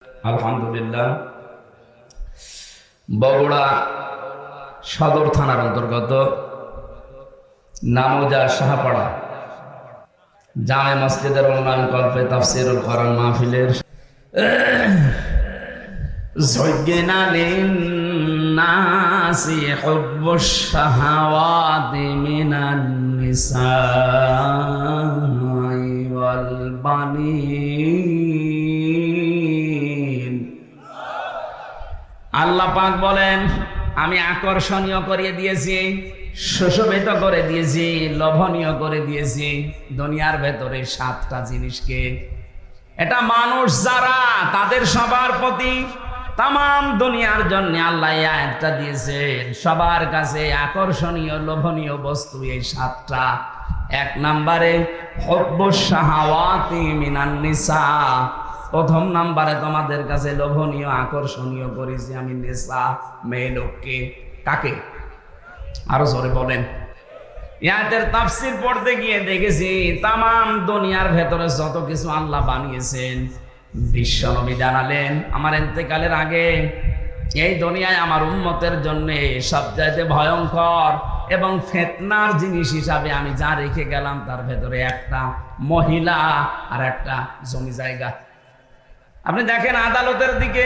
আলহামদুলিল্লাহ, বগুড়া সদর থানার অন্তর্গত নামোজা শাহপাড়া জামে মসজিদের উন্নয়ন কল্পে তাফসিরুল কোরআন মাহফিলের যজ্ঞনা লিন্নাসি হুব্বুশ শাহাওয়াতি মিনান নিসাই ওয়াল বানিন। আল্লাহ পাক বলেন, আমি আকর্ষণীয় করে দিয়েছি, সুশোভিত করে দিয়েছি, লোভনীয় করে দিয়েছি দুনিয়ার ভেতরে 7টা জিনিসকে। এটা মানুষ যারা, তাদের সবার প্রতি, তামাম দুনিয়ার জন্য আল্লাহ এই আয়াতটা দিয়েছেন। সবার কাছে আকর্ষণীয় লোভনীয় বস্তু এই 7টা। 1 নম্বরে হুব্বুশ শাহাওয়াতি মিনান নিসা। প্রথম নম্বরে তোমাদের কাছে লোভনীয় আকর্ষণীয় করেছি আমি নেশা, মেয়ে লোককে। কাকে? আরো জোরে বলেন। ইয়াতের তাফসীর পড়তে গিয়ে দেখেছি তামাম দুনিয়ার ভেতরে যত কিছু আল্লাহ বানিয়েছেন, বিশ্বনবী জানালেন আমার ইন্তেকালের আগে এই দুনিয়ায় আমার উম্মতের জন্য সবচাইতে ভয়ঙ্কর এবং ফিতনার জিনিস হিসাবে আমি যা রেখে গেলাম তার ভেতরে একটা মহিলা আর একটা জমি জায়গা। আপনি দেখেন আদালতের দিকে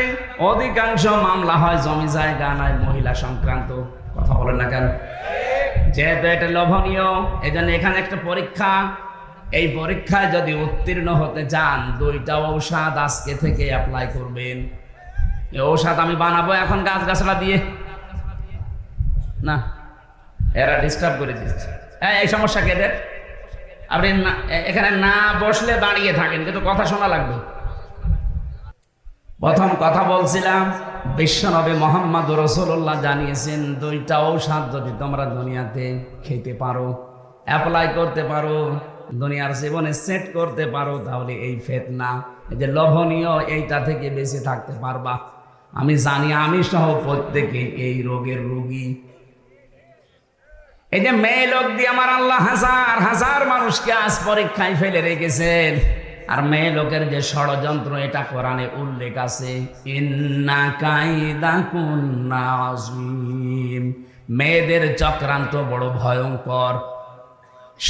অধিকাংশ মামলা হয় জমি জায়গা নয় মহিলা সংক্রান্ত। কথা বলেন না কেন? যেহেতু এটা লোভনীয়, এই জন্য এখানে একটা পরীক্ষা। এই পরীক্ষায় যদি উত্তীর্ণ হতে চান 2টা ঔষধ আজকে থেকে অ্যাপ্লাই করবেন। এই ঔষধ আমি বানাবো এখন গাছগাছলা দিয়ে না, এরা ডিস্টার্ব করে দিচ্ছে। এই সমস্যা কেদের? আপনি এখানে না বসলে দাঁড়িয়ে থাকেন, কিন্তু কথা শোনা লাগবে। প্রথম কথা বলছিলাম, বিশ্বনবী মুহাম্মদ রাসূলুল্লাহ জানিয়েছেন 2টা ঔষধ যদি তোমরা দুনিয়াতে খেতে পারো, অ্যাপ্লাই করতে পারো, দুনিয়ার জীবনে সেট করতে পারো, তাহলে এই ফিতনা, এই যে লোভনীয়, এইটা থেকে বেঁচে থাকতে পারবা। আমি জানি আমি সহ প্রত্যেকে এই রোগের রোগী। এই যে মেয়ে লোক দিয়ে আমার আল্লাহ হাজার হাজার মানুষকে আজ পরীক্ষায় ফেলে রেখেছেন। আর মেয়ে লোকের যে ষড়যন্ত্র, এটা কোরআনে উল্লেখ আছে, ইন্না কাইদাকুন্না আযীম। মেয়েদের চক্রান্ত বড় ভয়ঙ্কর।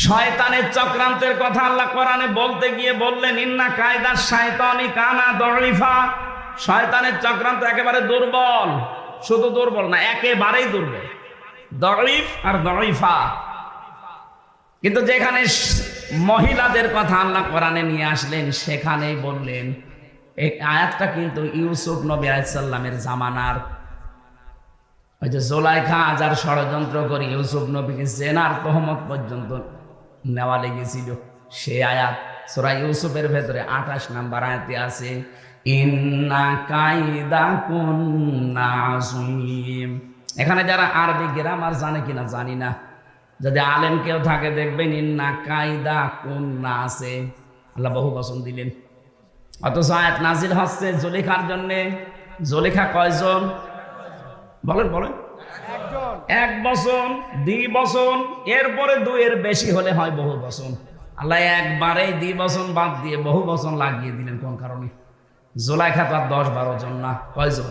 শয়তানের চক্রান্তের কথা আল্লাহ কোরআনে বলতে গিয়ে বললেন, ইন্না কায়দা শায়তানি কানা দাঈফা। শয়তানের চক্রান্ত একেবারে দুর্বল। শুধু দুর্বল না, একেবারেই দুর্বল। দাঈফ আর দাঈফা। কিন্তু যেখানে মহিলাদের কথা আল্লাহ কোরআনে নিয়ে আসলেন, সেখানেই বললেন, এই আয়াতটা কিন্তু ইউসুফ নবী আলাইহিস সালামের জামানার। ওই যে জুলাইখা যার ষড়যন্ত্র করে ইউসুফ নবীকে জেনার তহমত পর্যন্ত নেওয়া লেগেছিল, সে আয়াত সূরা ইউসুফের ভেতরে 28 নম্বর আয়াতে আছে, ইন্না কাইদাকুন্না আযীম। এখানে যারা আরবি গ্রামার জানে কিনা জানি না, যদি আলেম কেউ থাকে দেখবেন ইন্না কায়দা কুন্না আছে, আল্লাহ বহু বচন দিলেন। অথচ আয়াত নাজিল হচ্ছে জুলেখার জন্যে। জুলেখা কয়জন? বলেন বলেন। 1 বচন, 2 বচন, এরপরে 2 এর বেশি হলে হয় বহু বচন। আল্লাহ একবারেই 2 বচন বাদ দিয়ে বহু বচন লাগিয়ে দিলেন। কোন কারণে? জুলাইখা তো আর 10-12 জন না, কয়জন?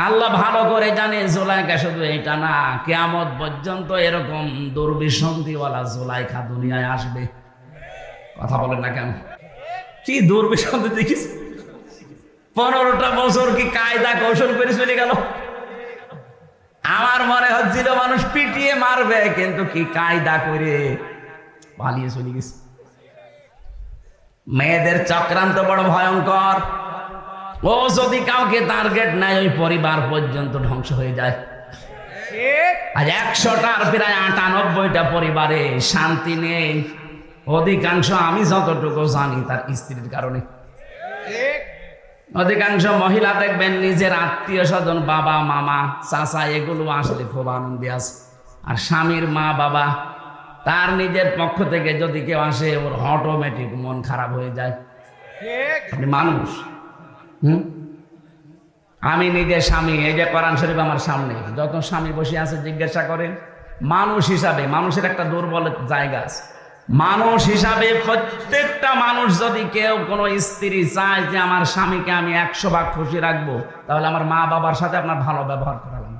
আল্লাহ ভালো করে জানে জুলাইখা শুধু এটা না, কিয়ামত পর্যন্ত এরকম দুর্বিসন্ধিওয়ালা জুলাইখা দুনিয়ায় আসবে। কথা বলেন না কেন? কি দুর্বিসন্ধি দেখিস! 15টা বছর কি কায়দা কৌশল করে চলে গেল। আমার মনে হচ্ছিল মানুষ পিটিয়ে মারবে, কিন্তু কি কায়দা করে পালিয়ে চলে গেছে। মেয়েদের চক্রান্ত বড় ভয়ঙ্কর। ও যদি কাউকে টার্গেট নেয়, ওই পরিবার পর্যন্ত ধ্বংস হয়ে যায়। আজ 100টার প্রায় 98টা পরিবারে শান্তি নেই। অধিকাংশ, আমি যতটুকু জানি, তার স্ত্রীর কারণে। অধিকাংশ মহিলা দেখবেন নিজের আত্মীয় স্বজন, বাবা মামা চাচা, এগুলো আসলে খুব আনন্দে আছে। আর স্বামীর মা বাবা, তার নিজের পক্ষ থেকে যদি কেউ আসে, ওর অটোমেটিক মন খারাপ হয়ে যায়। আপনি মানুষ। আমি নিজে স্বামী, এই যে কোরআন শরীফ আমার সামনে, যত স্বামী বসে আছে জিজ্ঞাসা করেন, মানুষ হিসাবে মানুষের একটা দুর্বল জায়গা আছে। মানুষ হিসাবে প্রত্যেকটা মানুষ যদি কেউ কোনো স্ত্রী চায় যে আমার স্বামীকে আমি 100 ভাগ খুশি রাখবো, তাহলে আমার মা বাবার সাথে আপনার ভালো ব্যবহার করা লাগবে।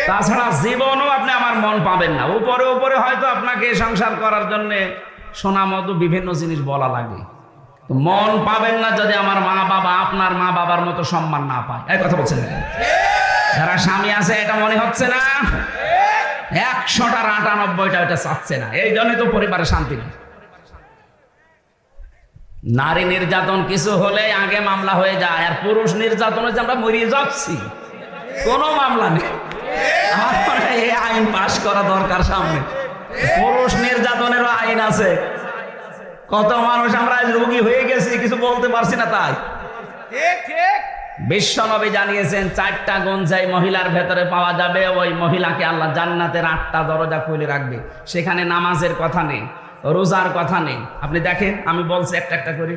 তাছাড়া জীবনও আপনি আমার মন পাবেন না। উপরে উপরে হয়তো আপনাকে সংসার করার জন্য সোনা মধু বিভিন্ন জিনিস বলা লাগে, মন পাবেন না যদি আমার মা বাবা আপনার মা বাবার মতো সম্মান না পায়। এই কথা বলছেন যারা স্বামী আছে, এটা মনে হচ্ছে না 100টার 98টা এটা চাচ্ছে না। এই জন্যই তো পরিবারে শান্তি নেই। নারী নির্যাতন কিছু হলে আগে মামলা হয়ে যায়, আর পুরুষ নির্যাতন হচ্ছে আমরা মরিয়ে যাচ্ছি, কোনো মামলা নেই। আমার মনে হয় এই আইন পাশ করা দরকার সামনে। পুরুষ নির্যাতনেরও আইন আছে। কত মানুষ আমরা রোগী হয়ে গেছি, কিছু বলতে পারছি না। তাই বিশ্বনবী জানিয়েছেন 4টা গুণ যাই মহিলার ভেতরে পাওয়া যাবে, ওই মহিলাকে আল্লাহ জান্নাতের 8টা দরজা খুলে রাখবে। সেখানে নামাজের কথা নেই, রোজার কথা নেই। আপনি দেখেন, আমি বলছি একটা একটা করে।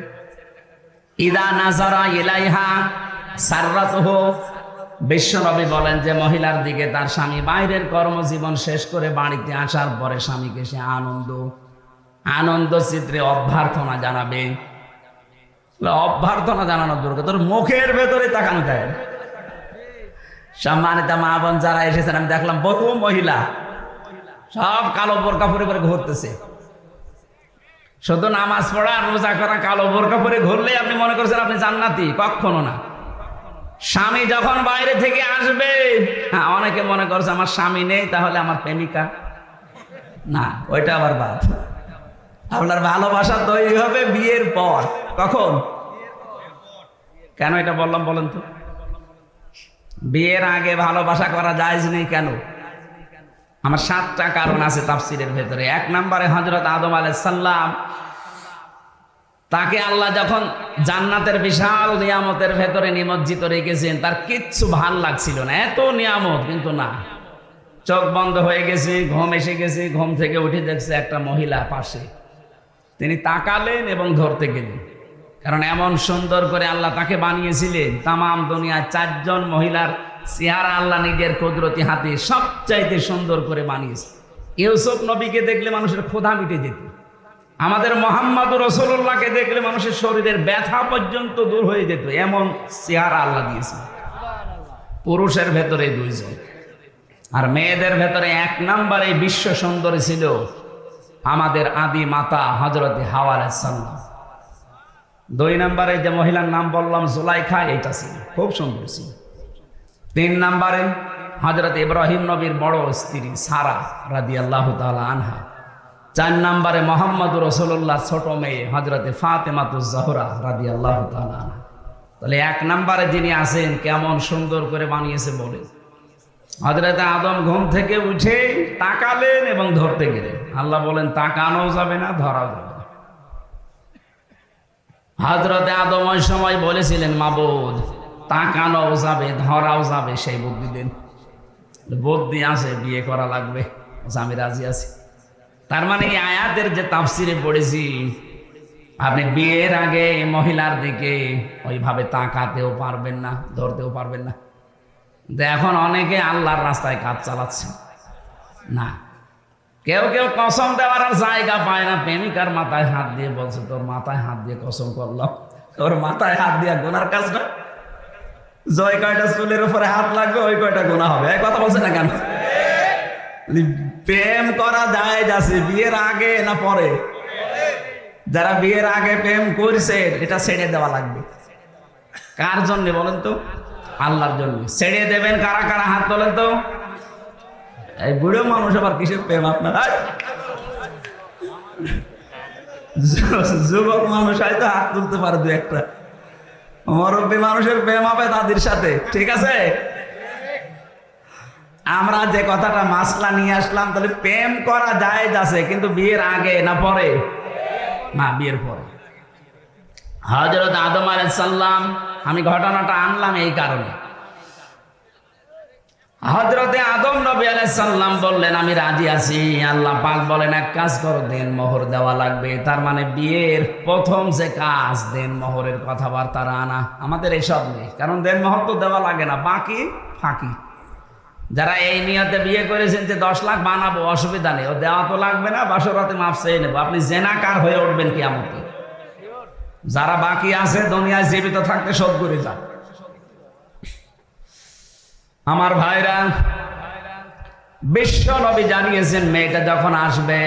ইদা নাজারা ইলাইহা সাররাতুহু, বিশ্বনবী বলেন যে মহিলার দিকে তার স্বামী বাইরের কর্মজীবন শেষ করে বাড়িতে আসার পরে স্বামীকে সে আনন্দ চিত্রে অভ্যর্থনা জানাবে। অভ্যর্থনা জানানোর দরকার, তোর মুখের ভেতরে তাকানো যায়। সম্মানিত মা বোন যারা এসেছেন, আমি দেখলাম বহু মহিলা সব কালো বোরকা পরে পরে ঘুরতেছে। শুধু নামাজ পড়া রোজা করা কালো বোরকা পরে ঘুরলে আপনি মনে করছেন আপনি জান্নাতি? কখনো না। স্বামী যখন বাইরে থেকে আসবে, হ্যাঁ, অনেকে মনে করছে আমার স্বামী নেই তাহলে আমার প্রেমিকা। না, ওইটা আবার বাদ। আপনার ভালোবাসা তৈরি হবে বিয়ের পর। কখন? কেন এটা বললাম বলেন তো? বিয়ের আগে ভালোবাসা করা জায়েজ নেই কেন? আমার 7টা কারণ আছে তাফসীরের ভেতরে। 1 নম্বরে হযরত আদম আলাইহিস সালাম, তাকে আল্লাহ যখন জান্নাতের বিশাল নিয়ামতের ভেতরে নিমজ্জিত রেখেছেন, তার কিচ্ছু ভাল লাগছিল না, এত নিয়ামত, কিন্তু না, চোখ বন্ধ হয়ে গেছে, ঘুম এসে গেছে, ঘুম থেকে উঠে দেখছে একটা মহিলা পাশে। তিনি তাকালেন এবং ধরতে গেলেন, কারণ এমন সুন্দর করে আল্লাহ তাকে বানিয়েছিলেন। তামাম দুনিয়ায় 4 জন মহিলার চেহারা আল্লাহ নিজের কুদরতি হাতে সবচাইতে সুন্দর করে বানিয়েছে। ইউসুফ নবীকে দেখলে মানুষের ক্ষুধা মিটে যেত, আমাদের মুহাম্মদুর রাসূলুল্লাহকে দেখলে মানুষের শরীরের ব্যথা পর্যন্ত দূর হয়ে যেত, এমন চেহারা আল্লাহ দিয়েছে। পুরুষের ভেতরে 2 জন, আর মেয়েদের ভেতরে 1 নম্বরে বিশ্ব সুন্দরী ছিল আমাদের আদি মাতা হযরতে হাওয়া আলাইহিস সালাম। 2 নম্বরে যে মহিলার নাম বললাম জুলাইখা, এটা ছিল খুব সুন্দর ছিল। 3 নম্বরে হযরত ইব্রাহিম নবীর বড় স্ত্রী সারা রাদিয়াল্লাহু তাআলা আনহা। 4 নম্বরে মুহাম্মদুর রাসূলুল্লাহ ছোট মেয়ে হযরতে ফাতেমাতুজ জোহরা রাদিয়াল্লাহু তাআলা আনহা। তাহলে 1 নম্বরে যিনি আছেন, কেমন সুন্দর করে বানিয়েছে বলে। হযরত আদম ঘুম থেকে উঠে তাকালেন এবং ধরতে গেলেন। আল্লাহ বলেন তাকানো যাবে না, ধরা যাবে না। হযরত আদম ওই সময় বলেছিলেন, মাবুদ তাকানোও যাবে ধরাও যাবে, সেই বুদ্ধি দেন। বুদ্ধি আছে, বিয়ে করা লাগবে, আমি রাজি আছি। তার মানে এই আয়াতের যে তাফসিরে পড়েছি, আপনি বিয়ের আগে মহিলার দিকে ওইভাবে তাকাতেও পারবেন না, ধরতেও পারবেন না। এখন অনেকে আল্লাহর রাস্তায় কাজ চালাচ্ছে না। কেউ কেউ কসম দেওয়ার জায়গা পায় না, প্রেমিকার মাথায় হাত দিয়ে বলছে, তোর মাথায় হাত দিয়ে কসম করলাম, তোর মাথায় হাত দিয়ে গুনার কাজ না, জয় কয়টা চুলের উপরে হাত লাগবে ওই কয়টা গুনাহ হবে। এই কথা বলছে না কেন? প্রেম করা যায় যাচ্ছে বিয়ের আগে না পরে? যারা বিয়ের আগে প্রেম করছে এটা ছেড়ে দেওয়া লাগবে। কার জন্য বলেন তো? আল্লাহর জন্য। ছেড়ে দেবেন কারা কারা? হাত তোলেন তো। এই বুড়ো মানুষ আবার কিসের প্রেম আপনার? যুবক মানুষ হয়তো হাত তুলতে পারে 2-1টা, মুরব্বী মানুষের প্রেম হবে তাদের সাথে, ঠিক আছে? আমরা যে কথাটা মাসলা নিয়ে আসলাম, তাহলে প্রেম করা জায়েজ আছে, কিন্তু বিয়ের আগে না পরে? না, বিয়ের পরে। হযরত আদম আলাইহিস সালাম, আমি ঘটনাটা আনলাম এই কারণে, হযরতে আদম নবী আলাইহিস সালাম বললেন আমি রাজি আছি। আল্লাহ পাক বলেন এক কাজ করো, দেন মোহর দেওয়া লাগবে। তার মানে বিয়ের প্রথম যে কাজ দেন মোহরের কথাবার্তা আনা। আমাদের এসব নেই, কারণ দেন মোহর তো দেওয়া লাগে না, বাকি ফাঁকি। যারা এই নিয়তে বিয়ে করেছেন যে 10 লাখ বানাবো, অসুবিধা নেই, ও দেওয়া তো লাগবে না, বাসরাতে মাফ চেয়ে নেবো, আপনি জেনাকার হয়ে উঠবেন কিয়ামতে। যারা বাকি আছে দুনিয়ায় জীবিত থাকতে শোধ করে যান। আমার ভাইরা, বিশ্ব নবী জানিয়েছেন মেয়েটা যখন আসবে,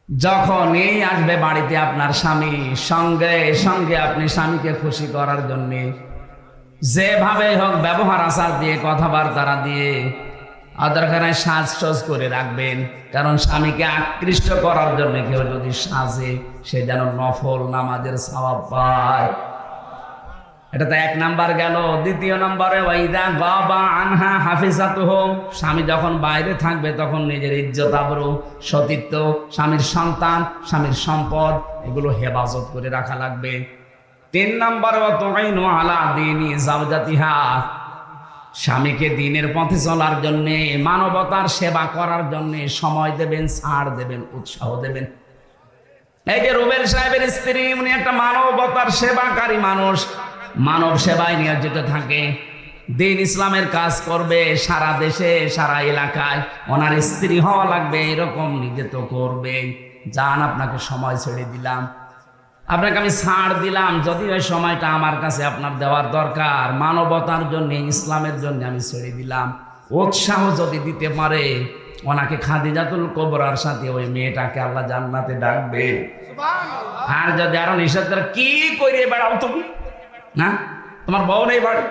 যখনই আসবে বাড়িতে আপনার স্বামী, সঙ্গে সঙ্গে আপনি স্বামীকে খুশি করার জন্য যেভাবে হোক ব্যবহার আচার দিয়ে, কথাবার্তা দিয়ে, দরকার সাজসজ করে রাখবেন। কারণ স্বামীকে আকৃষ্ট করার জন্য কেউ যদি সাজে, সে যেন নফল নামাজের সওয়াব পায়। এটা তো 1 নাম্বার গেল। দ্বিতীয় নম্বরে ওয়াইদা গাবা আনহা হাফিজাতুহু, স্বামী যখন বাইরে থাকবে তখন নিজের ইজ্জত আবরু, সতীত্ব, স্বামীর সন্তান, স্বামীর সম্পদ, এগুলো হেফাজত করে রাখা লাগবে। 3 নম্বর ওয়া তুইনু আলা দীনি জাওজাতিহা, স্বামীকে দ্বীনের পথে চলার জন্য, মানবতার সেবা করার জন্য সময় দেবেন, ছাড় দেবেন, উৎসাহ দেবেন। এই যে রুবেল সাহেবের স্ত্রী, উনি একটা মানবতার সেবাকারী মানুষ, মানব সেবায় নিয়োজিত থাকে, দিন ইসলামের কাজ করবে সারা দেশে, সারা এলাকায়। ওনার স্ত্রী হওয়া লাগবে এরকম নিজে তো করবে। যান, আপনাকে সময় ছেড়ে দিলাম, আপনাকে আমি ছাড় দিলাম, যদি ওই সময়টা আমার কাছে আপনার দেওয়ার দরকার, মানবতার জন্য, ইসলামের জন্য আমি ছেড়ে দিলাম। উৎসাহ যদি দিতে পারে, ওনাকে খাদিজাতুল কুবরার সাথে ওই মেয়েটাকে আল্লাহ জান্নাতে ডাকবে। আর যদি আরো নিষেধ করে, কি করে বেড়াও তুমি, না তোমার বউ নেই বাড়ি,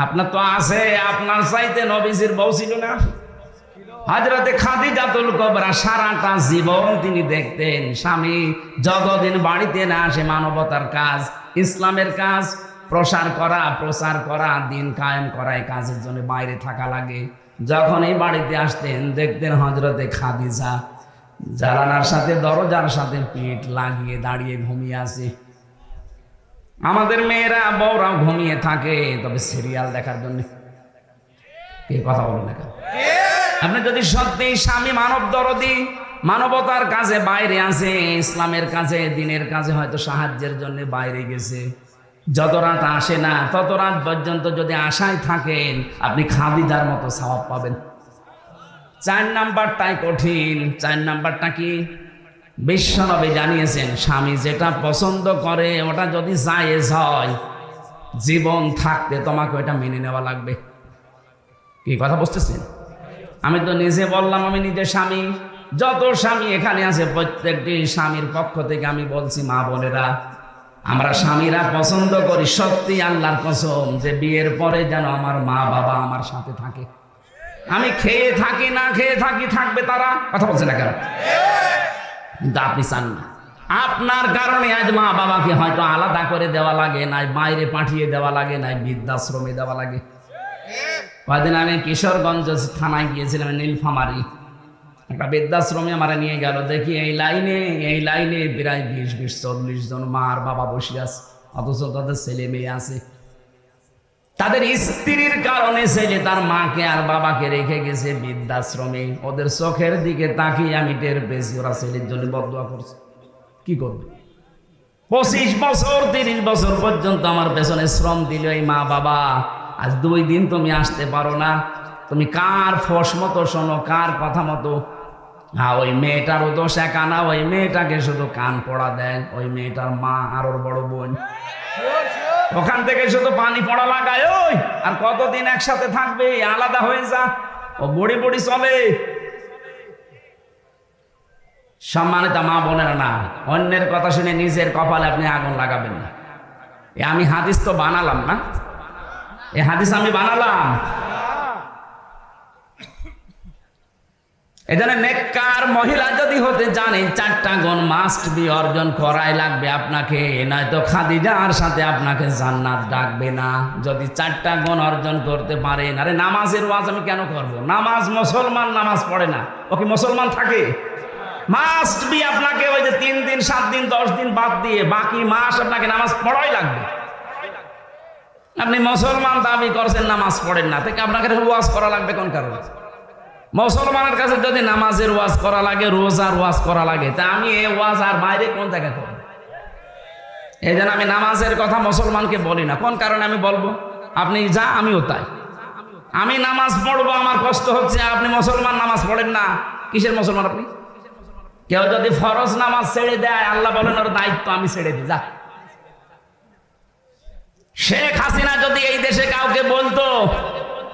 আপনার তো আছে, আপনার চাইতে নবীজির বউ ছিল না? হযরতে খাদিজাতুল কুবরা সারাটা জীবন তিনি দেখতেন স্বামী যতদিন বাড়িতে না আসে, মানবতার কাজ, ইসলামের কাজ প্রচার করা, দিন কায়েম করা, এই কাজের জন্য বাইরে থাকা লাগে। যখন এই বাড়িতে আসতেন দেখতেন হযরতে খাদিজা জানালার সাথে, দরজার সাথে পিঠ লাগিয়ে দাঁড়িয়ে ঘুমিয়ে আছে। আমাদের মেয়েরা বউরাও ঘুমিয়ে থাকে, তবে সিরিয়াল দেখার জন্য। কে কথা বলে দেখা? আপনি যদি সত্যি স্বামী মানব দরদি, মানবতার কাজে বাইরে আছে, ইসলামের কাজে, দিনের কাজে হয়তো সাহায্যের জন্য বাইরে গেছে, যত রাত আসে না তত রাত পর্যন্ত যদি আশায় থাকেন, আপনি খাদিজার মতো সওয়াব পাবেন। 4 নাম্বারটাই কঠিন। 4 নাম্বারটা কি? বিশ্বনবী জানিয়েছেন স্বামী যেটা পছন্দ করে ওটা যদি জায়েজ হয়, জীবন থাকতে তোমাকে ওটা মেনে নেওয়া লাগবে। কি কথা বুঝতেছেন? আমি তো নিজে বললাম, আমি নিজে স্বামী, যত স্বামী এখানে আছে প্রত্যেকটি স্বামীর পক্ষ থেকে আমি বলছি, মা বোনেরা, আমরা স্বামীরা পছন্দ করি সত্যি আল্লাহর কসম যে বিয়ের পরে যেন আমার মা বাবা আমার সাথে থাকে। আমি খেয়ে থাকি না খেয়ে থাকি, থাকবে তারা। কথা বলছে না কেন? কিন্তু আপনি চান না। আপনার কারণে আজ মা বাবাকে হয়তো আলাদা করে দেওয়া লাগে, নাই বাইরে পাঠিয়ে দেওয়া লাগে, নাই বৃদ্ধাশ্রমে দেওয়া লাগে। কয়েকদিন আমি কিশোরগঞ্জ থানায় গিয়েছিলাম, নীলফামারী, একটা বৃদ্ধাশ্রমে আমার নিয়ে গেল। দেখি এই লাইনে প্রায় 20-40 জন মা আর বাবা বসে আছে, অথচ তাদের ছেলে মেয়ে আছে। তাদের স্ত্রীর কারণে ছেলে তার মাকে আর বাবাকে রেখে গেছে বৃদ্ধাশ্রমে। ওদের চোখের দিকে তাকিয়ে আমি টের পেয়েছি ওরা ছেলের জন্য বদদুয়া করছে। কি করবে? 25 বছর 30 বছর পর্যন্ত আমার পেছনে শ্রম দিল এই মা বাবা। আজ 2 দিন তুমি আসতে পারো না, তুমি কার ফস মতো শোনো, কার কথা মতো? হ্যাঁ, ওই মেয়েটারও দোষ একা না, ওই মেয়েটাকে শুধু কান পড়া দেয় ওই মেয়েটার মা আর ওর বড় বোন। ওখান থেকে শুধু পানি পড়া লাগায়। ওই আর কতদিন একসাথে থাকবে? আলাদা হয়ে যা, ও বুড়ি বুড়ি চলে। সম্মানিত মা বোনেরা, না অন্যের কথা শুনে নিজের কপালে আপনি আগুন লাগাবেন না। আমি হাদিস তো বানালাম না, এই হাদিস আমি বানালাম। এখানে নেককার মহিলা যদি হতে জানেন 4টা গুণ মাস্ট বি অর্জন করাই লাগবে আপনাকে, নয়তো খাদিজার সাথে আপনাকে জান্নাত ডাকবে না। যদি 4টা গুণ অর্জন করতে পারেন। আরে নামাজের ওয়াজ আমি কেন করব? নামাজ, মুসলমান নামাজ পড়ে না, ও কি মুসলমান থাকে? মাস্ট বি আপনাকে ওই যে 3 দিন 7 দিন 10 দিন বাদ দিয়ে বাকি মাস আপনাকে নামাজ পড়াই লাগবে। আপনি মুসলমান দাবি করছেন, নামাজ পড়েন না, থেকে আপনাকে ওয়াজ করা লাগবে কোন কারণে? মুসলমানের কাছে যদি নামাজের ওয়াজ করা লাগে, রোজার ওয়াজ করা লাগে, তা আমি এই ওয়াজ আর বাইরে কোন জায়গায় করব? এই জন্য আমি নামাজের কথা মুসলমানকে বলি না। কোন কারণে আমি বলবো? আপনি যা, আমিও তাই। আমি নামাজ পড়বো, আমার কষ্ট হচ্ছে, আপনি মুসলমান নামাজ পড়েন না, কিসের মুসলমান আপনি? কেউ যদি ফরজ নামাজ ছেড়ে দেয়, আল্লাহ বলেন ওর দায়িত্ব আমি ছেড়ে দিই, যা। শেখ হাসিনা যদি এই দেশে কাউকে বলতো,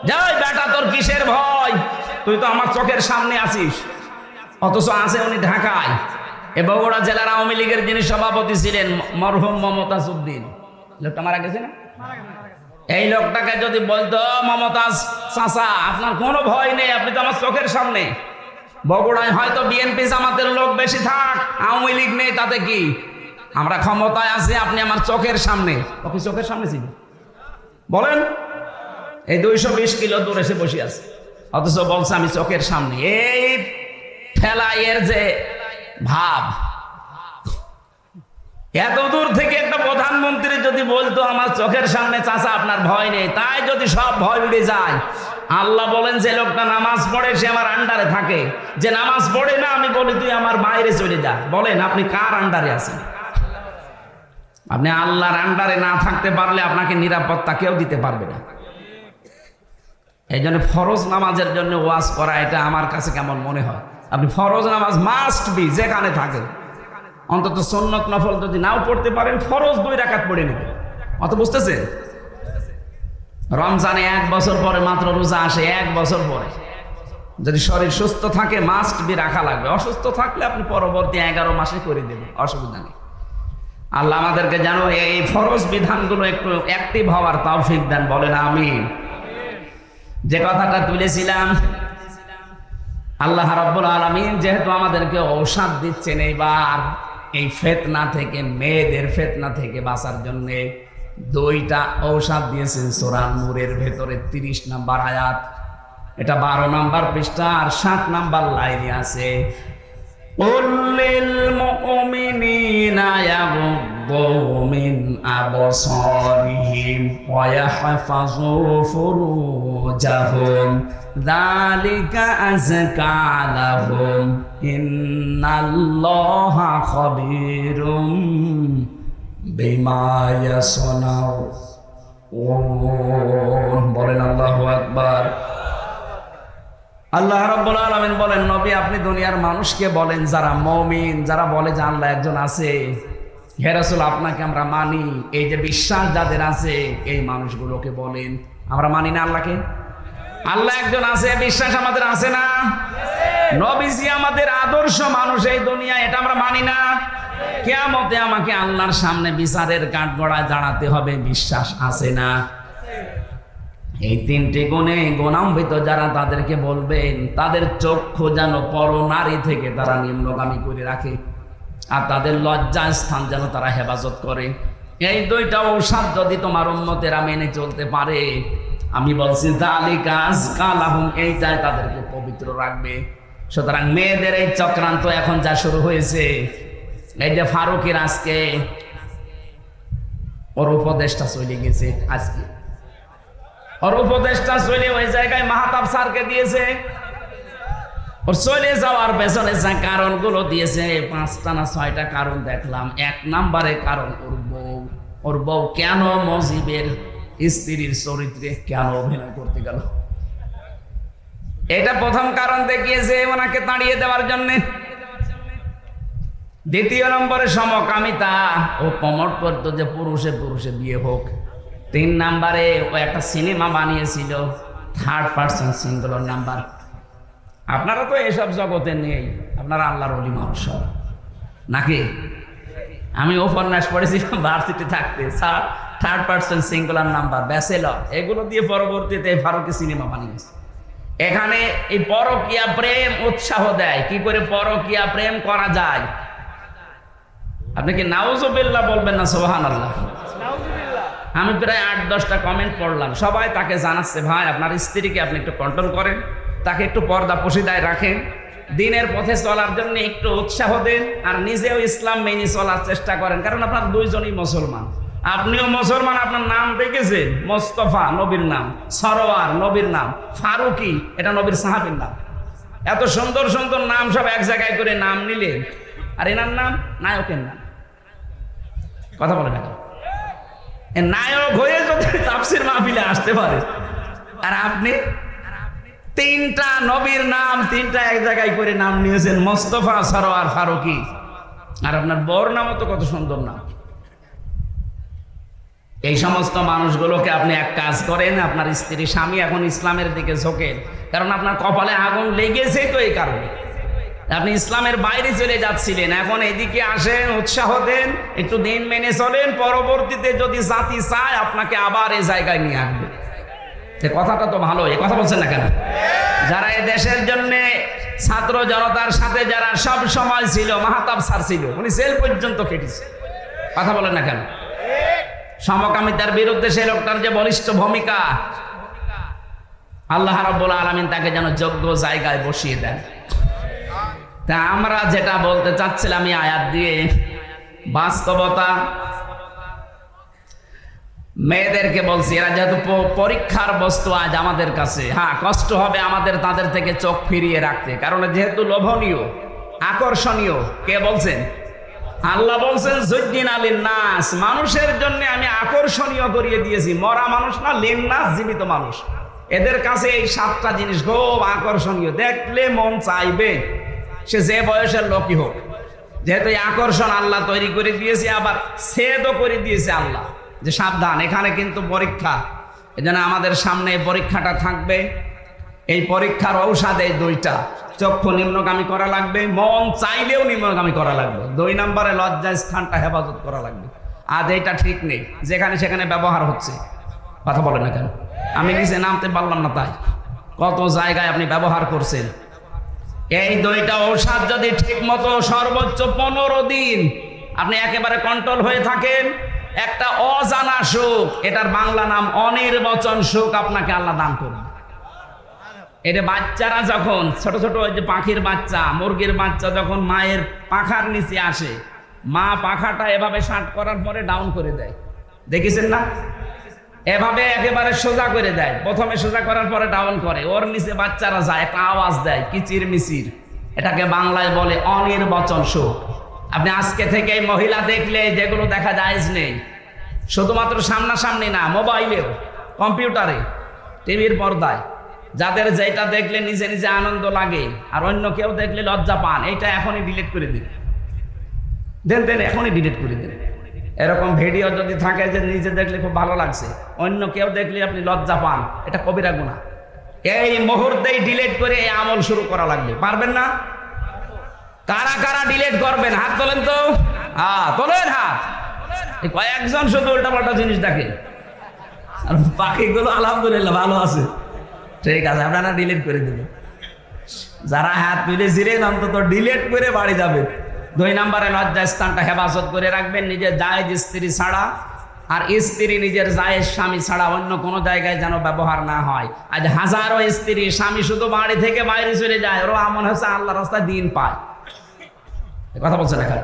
যাই বেটা তোর কিসের ভয়, তুই তো আমার চোখের সামনে আছিস, অথচ আছে উনি ঢাকায়। এ বগুড়া জেলার আওয়ামী লীগের যিনি সভাপতি ছিলেন মরহুম মমতাজ উদ্দিন, লোকটা মারা গেছে না? এই লোকটাকে যদি বলতো, মমতাজ চাচা আপনার কোনো ভয় নেই, আপনি তো আমার চোখের সামনে, বগুড়ায় হয়তো বিএনপি জামাতের লোক বেশি থাক, আওয়ামী লীগ নেই, তাতে কি, আমরা ক্ষমতায় আছি, আপনি আমার চোখের সামনে। ওকে চোখের সামনে ছিল বলেন? এই 220 কিলো দূরে এসে বসে আছে, অথচ বলছে আমি চোখের সামনে। এই ফেলাইয়ের যে ভাব, এত দূর থেকে একটা প্রধানমন্ত্রী যদি বলতো আমার চোখের সামনে চাচা আপনার ভয় নেই, তাই যদি সব ভয় উড়ে যায়। আল্লাহ বলেন যে লোকটা নামাজ পড়ে সে আমার আন্ডারে থাকে, যে নামাজ পড়ে না আমি বলি তুই আমার বাইরে চলে যা। বলেন আপনি কার আন্ডারে আছেন? আপনি আল্লাহর আন্ডারে না থাকতে পারলে আপনাকে নিরাপত্তা কেউ দিতে পারবে না। এই জন্য ফরজ নামাজের জন্য ওয়াজ করা, এটা আমার কাছে কেমন মনে হয়। আপনি ফরজ নামাজ মাস্ট বি, যেখানে থাকেন অন্তত সুন্নত নফল যদি নাও পড়তে পারেন, ফরজ 2 রাকাত পড়ে নেবেন। অত বুঝতেছেন? রমজানে 1 বছর পরে মাত্র রোজা আসে, 1 বছর পরে যদি শরীর সুস্থ থাকে মাস্ট বি রাখা লাগবে। অসুস্থ থাকলে আপনি পরবর্তী 11 মাসে করে দেবেন, অসুবিধা নেই। আল্লাহ আমাদেরকে জানো এই ফরজ বিধানগুলো একটু অ্যাক্টিভ হওয়ার তৌফিক দেন, বলেন আমিন। যে কথাটা তুলেছিলাম, আল্লাহ রাব্বুল আলামিন যেহেতু আমাদেরকে ঔষধ দিচ্ছেন এইবার এই ফিতনা থেকে, মেয়েদের ফিতনা থেকে বাঁচার জন্য 2টা ঔষধ দিয়েছেন সূরা নূরের ভেতরে 30 নম্বর আয়াত, এটা 12 নম্বর পৃষ্ঠা আর 7 নম্বর লাইনে আছে। কুল্লিল মুমিনিনা ইয়াগুদ্দু মিন আবসারিহিম ওয়া ইয়াহফাযু ফুরুজাহুম যালিকা আযকা লাহুম ইন্নাল্লাহা খাবীরুম বিমা ইয়াসনাউন। বলেন আল্লাহু আকবার। আল্লাহ রাব্বুল আলামিন বলেন, নবী আপনি দুনিয়ার মানুষকে বলেন, যারা মুমিন, যারা বলে যে আল্লাহ একজন আছে, হে রাসূল আপনাকে আমরা মানি, এই যে বিশ্বাস যাদের আছে এই মানুষগুলোকে বলেন আমরা মানি না আল্লাহকে? আল্লাহ একজন আছে, বিশ্বাস আমাদের আছে না? নবীজি আমাদের আদর্শ মানুষ এই দুনিয়া, এটা আমরা মানি না? কিয়ামতে আমাকে আল্লাহর সামনে বিচারের কাঠগড়ায় দাঁড়াতে হবে, বিশ্বাস আছে না? এই 3টি গুণে গুণান্বিত যারা, তাদেরকে বলবেন তাদের চক্ষু যেন পরনারী থেকে তারা নিম্নগামী করে রাখে, আর তাদের লজ্জা স্থান যেন তারা হেফাজত করে। এই 2টা ঔষধ যদি তোমার উম্মতেরা মেনে চলতে পারে, আমি বলছি যালিকা আযকা লাহুম, এইটাই তাদেরকে পবিত্র রাখবে। সুতরাং মেয়েদের এই চক্রান্ত এখন যা শুরু হয়েছে, এই যে ফারুকের আজকে ওর উপদেশটা চলে গেছে, আজকে ওর উপদেশটা চলে ওই জায়গায় মাহতাব স্যারকে দিয়েছে। ওর চলে যাওয়ার পেছনে যে কারণগুলো দিয়েছে 5টা না 6টা কারণ দেখলাম। 1 নম্বরে কারণ ওর বউ কেন মজিবের স্ত্রীর চরিত্রে কেন অভিনয় করতে গেল, এটা প্রথম কারণ দেখিয়েছে ওনাকে তাড়িয়ে দেওয়ার জন্য। 2 নম্বরে সমকামিতা, ও প্রমোট করতো যে পুরুষে পুরুষে বিয়ে হোক। 3 নম্বরে ও একটা সিনেমা বানিয়েছিল, 3rd পারসন সিঙ্গুলার নাম্বার। আপনারা তো এসব জগতে নেই, আপনারা আল্লাহর ওলি মানুষ নাকি? আমি উপন্যাস পড়েছি ভার্সিটি থাকতে, 3rd person singular number, bachelor, এগুলো দিয়ে পরবর্তীতে ফারুকি সিনেমা বানিয়েছে। এখানে এই পরকীয়া প্রেম উৎসাহ দেয়, কি করে পরকীয়া প্রেম করা যায়। আপনি কি নাউজুবিল্লাহ বলবেন না সুবহানাল্লাহ? আমি প্রায় 8-10টা কমেন্ট পড়লাম, সবাই তাকে জানাচ্ছে ভাই আপনার স্ত্রীকে আপনি একটু কন্ট্রোল করেন, তাকে একটু পর্দা পশিদায় রাখেন, দিনের পথে চলার জন্য একটু উৎসাহ দেন, আর নিজেও ইসলাম মেনে চলার চেষ্টা করেন। কারণ আপনার 2জনই মুসলমান, আপনিও মুসলমান, আপনার নাম দেখেছেন মোস্তফা নবীর নাম, সরোয়ার নবীর নাম, ফারুকি এটা নবীর সাহাবীর নাম। এত সুন্দর সুন্দর নাম সব এক জায়গায় করে নাম নিলেন, আর এনার নাম নায়কের নাম। কথা বলে না, নায়ক হয়ে যদি তাফসীর মাহফিলে আসতে পারে, আর আপনি তিনটা নবীর নাম তিনটা এক জায়গায় করে নাম নিয়েছেন, মোস্তফা, সরোয়ার, ফারুকি। আর আপনার বর নামও তো কত সুন্দর নাম। এই সমস্ত মানুষগুলোকে আপনি এক কাজ করেন, আপনার স্ত্রী স্বামী এখন ইসলামের দিকে ঝোঁকেন, কারণ আপনার কপালে আগুন লেগেছে তো এই কারণে। আপনি ইসলামের বাইরে চলে যাচ্ছিলেন, এখন এদিকে আসেন, উৎসাহ দেন, একটু দিন মেনে চলেন, পরবর্তীতে যদি জাতি চায় আপনাকে আবার এই জায়গায় নিয়ে আসবে। কথাটা তো ভালো, এই কথা বলছেন না কেন? যারা এই দেশের জন্য ছাত্র জনতার সাথে যারা সব সময় ছিল, মাহতাব স্যার ছিল, উনি জেল পর্যন্ত কেটেছে, কথা বলেন না কেন? সমকামিতার বিরুদ্ধে সেই লোকটার যে বলিষ্ঠ ভূমিকা, আল্লাহ রাব্বুল আলামিন তাকে যেন যোগ্য জায়গায় বসিয়ে দেন। তা আমরা যেটা বলতে চাচ্ছিলাম এই আয়াত দিয়ে, বাস্তবতা মেয়েদেরকে বলছি, এরা যেহেতু পরীক্ষার বস্তু আজ আমাদের কাছে, হ্যাঁ কষ্ট হবে আমাদের তাদের থেকে চোখ ফিরিয়ে রাখতে, কারণ যেহেতু লোভনীয়, আকর্ষণীয়। কে বলছেন? আল্লাহ বলছেন যুজ্জিনা লিন্নাস, মানুষের জন্য আমি আকর্ষণীয় করিয়ে দিয়েছি। মরা মানুষ না, লিন্নাস জীবিত মানুষ, এদের কাছে এই সাতটা জিনিস খুব আকর্ষণীয়, দেখলে মন চাইবে, সে যে বয়সের লোকই হোক। যেহেতু এই আকর্ষণ আল্লাহ তৈরি করে দিয়েছে, আবার ছেদও করে দিয়েছে আল্লাহ, যে সাবধান এখানে কিন্তু পরীক্ষা। এজন্য আমাদের সামনে এই পরীক্ষাটা থাকবে। এই পরীক্ষার ঔষধ এই দুইটা, চক্ষু নিম্নগামী করা লাগবে, মন চাইলেও নিম্নগামী করা লাগবে। 2 নম্বরে লজ্জা স্থানটা হেফাজত করা লাগবে। আজ এইটা ঠিক নেই, যেখানে সেখানে ব্যবহার হচ্ছে, কথা বলে না কেন? আমি নিচে নামতে পারলাম না, তাই কত জায়গায় আপনি ব্যবহার করছেন। এই দুইটা ঔষধ যদি ঠিক মতো সর্বোচ্চ 15 দিন আপনি একেবারে কন্ট্রোল হয়ে থাকেন, একটা অজানা সুখ, এটার বাংলা নাম অনির্বচন সুখ, আপনাকে আল্লাহ দান করবে। এটা বাচ্চারা যখন ছোট ছোট, ওই যে পাখির বাচ্চা, মুরগির বাচ্চা যখন মায়ের পাখার নিচে আসে, মা পাখাটা এভাবে শার্ট করার পরে ডাউন করে দেয়, দেখেছেন না? এভাবে একেবারে সোজা করে দেয়, প্রথমে সোজা করার পরে ডাউন করে, ওর নিচে বাচ্চারা যায়, একটা আওয়াজ দেয়, কিচির মিচির। এটাকে বাংলায় বলে অনির্বচন সুখ। আপনি আজকে থেকে মহিলা দেখলে যেগুলো দেখা যায় নেই, শুধুমাত্র সামনাসামনি না, মোবাইলেও, কম্পিউটারে, টিভির পর্দায়, যাদের যেটা দেখলে নিজে নিজে আনন্দ লাগে আর অন্য কেউ দেখলে লজ্জা পান, এটা এখনই ডিলিট করে দিন, দেন এখনই ডিলিট করে দিন। এরকম ভিডিও যদি থাকে যে নিজে দেখলে খুব ভালো লাগছে, অন্য কেউ দেখলে আপনি লজ্জা পান, এটা কবিরা গুনাহ। এই মুহূর্তেই ডিলিট করে এই আমল শুরু করা লাগবে। পারবেন না? কারা কারা ডিলিট করবেন? হাত তোলেন তো, তোলেন হাত। কয়েকজন শুধু উল্টাপাল্টা জিনিস দেখে, আর বাকিগুলো আলহামদুলিল্লাহ ভালো আছে, ঠিক আছে, আপনারা ডিলিট করে দেবেন। যারা হাত তুলেছিলেন অন্তত ডিলিট করে বাড়ি যাবেন। 2 নম্বরে লজ্জা স্থানটা হেফাজত করে রাখবেন, নিজের জায়েজ স্ত্রী ছাড়া, আর স্ত্রী নিজের জায়েজ স্বামী ছাড়া অন্য কোনো জায়গায় যেন ব্যবহার না হয়। আজ হাজারো স্ত্রী স্বামী শুধু বাড়ি থেকে বাইরে চলে যায়, ওরা আমল হচ্ছে আল্লাহ রাস্তায় দিন পায়, কথা বলছেন এখন।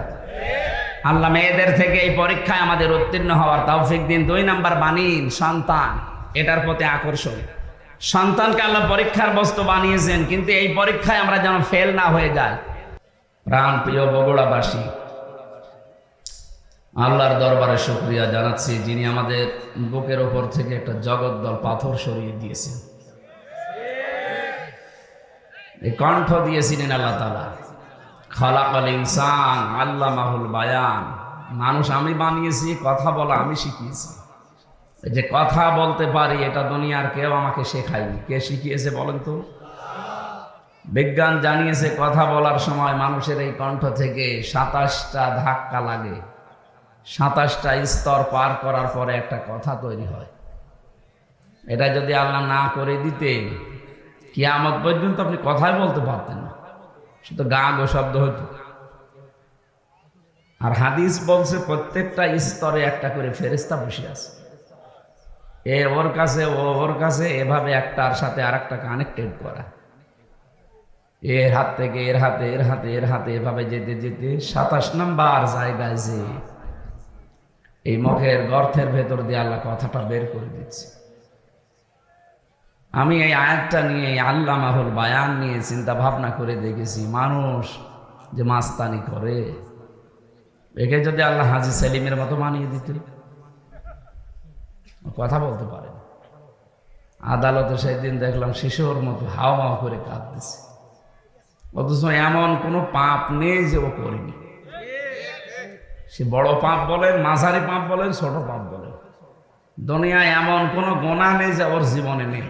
আল্লাহ মেয়েদের থেকে এই পরীক্ষায় আমাদের উত্তীর্ণ হওয়ার তৌফিক দিন। 2 নম্বর বানিন সন্তান, এটার প্রতি আকর্ষণ। সন্তানকে আল্লাহ পরীক্ষার বস্তু বানিয়েছেন, কিন্তু এই পরীক্ষায় আমরা যেন ফেল না হয়ে যাই। প্রাণ প্রিয় বগুড়াবাসী, আল্লাহর দরবারে শুকরিয়া জানাচ্ছি, যিনি আমাদের বুকের ওপর থেকে একটা জগদ্দল পাথর সরিয়ে দিয়েছেন। এই কণ্ঠ দিয়েছিলেন আল্লাহ তাআলা, খালাকাল ইনসান আল্লামাহুল বায়ান। মানুষ আমি বানিয়েছি, কথা বলা আমি শিখিয়েছি। যে কথা বলতে পারি এটা দুনিয়ার কেউ আমাকে শেখায়নি। কে শিখিয়েছে বলেন তো? বিজ্ঞান জানিয়েছে কথা বলার সময় মানুষের এই কণ্ঠ থেকে 27টা ধাক্কা লাগে, 27টা স্তর পার করার পরে একটা কথা তৈরি হয়। এটা যদি আল্লাহ না করে দিতেন, কিয়ামত পর্যন্ত আপনি কথাই বলতে পারতেন না, শুধু গা গো শব্দ হতো। আর হাদিস বলছে প্রত্যেকটা স্তরে একটা করে ফেরেশতা বসে আছে, এ ওর কাছে, ও ওর কাছে, এভাবে একটার সাথে আর একটা কানেক্টেড করা, এর হাত থেকে এর হাতে, এর হাতে, এর হাতে, এভাবে যেতে যেতে 27 নম্বর জায়গায় যে এই মুখের গর্তের ভেতর দিয়ে আল্লাহ কথাটা বের করে দিচ্ছে। আমি এই আয়াতটা নিয়ে, আল্লামাহুল বায়ান নিয়ে চিন্তা ভাবনা করে দেখেছি, মানুষ যে মাস্তানি করে, একে যদি আল্লাহ হাজী সেলিমের মতো মানিয়ে দিত, কথা বলতে পারে, আদালতে সেদিন দেখলাম শিশুর মতো হাওয়া করে কাঁদতেছে, অথচ এমন কোনো পাপ নেই যে ও করেনি। সে বড় পাপ বলেন, মাঝারি পাপ বলেন, ছোট পাপ বলেন, দুনিয়ায় এমন কোনো গোনা নেই যে ওর জীবনে নেই।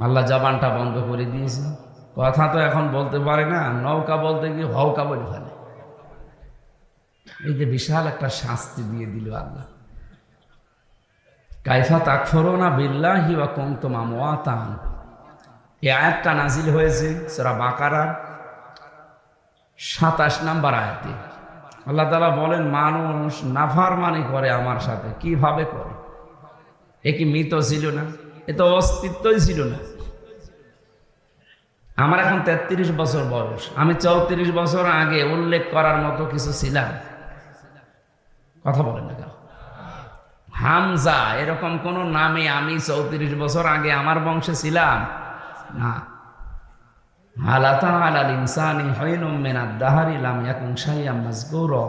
আল্লাহ জবানটা বন্ধ করে দিয়েছে, কথা তো এখন বলতে পারে না, নৌকা বলতে গিয়ে হৌকা বলে ফেলে। এই যে বিশাল একটা শাস্তি দিয়ে দিল আল্লাহ। কাইফা তাকফুরুনা বিল্লাহি ওয়া কুনতুম আমওয়াতান, এই আয়াতটা নাজিল হয়েছে সূরা বাকারার 27 নম্বর আয়াতে। আল্লাহ তাআলা বলেন, মানুষ নাফরমানি করে আমার সাথে, কিভাবে করে? এ কি মৃত ছিল না? এ তো অস্তিত্বই ছিল না। আমার এখন 33 বছর বয়স, আমি 34 বছর আগে উল্লেখ করার মতো কিছু ছিলাম? কথা বলেন না কেন? হামজা এরকম কোন নামে আমি 34 বছর আগে আমার বংশে ছিলাম না। হালাতা আলাল ইনসানি হাইনুম মিনাদ দাহরি লাম ইয়াকুন শাইআম মাযকুরা,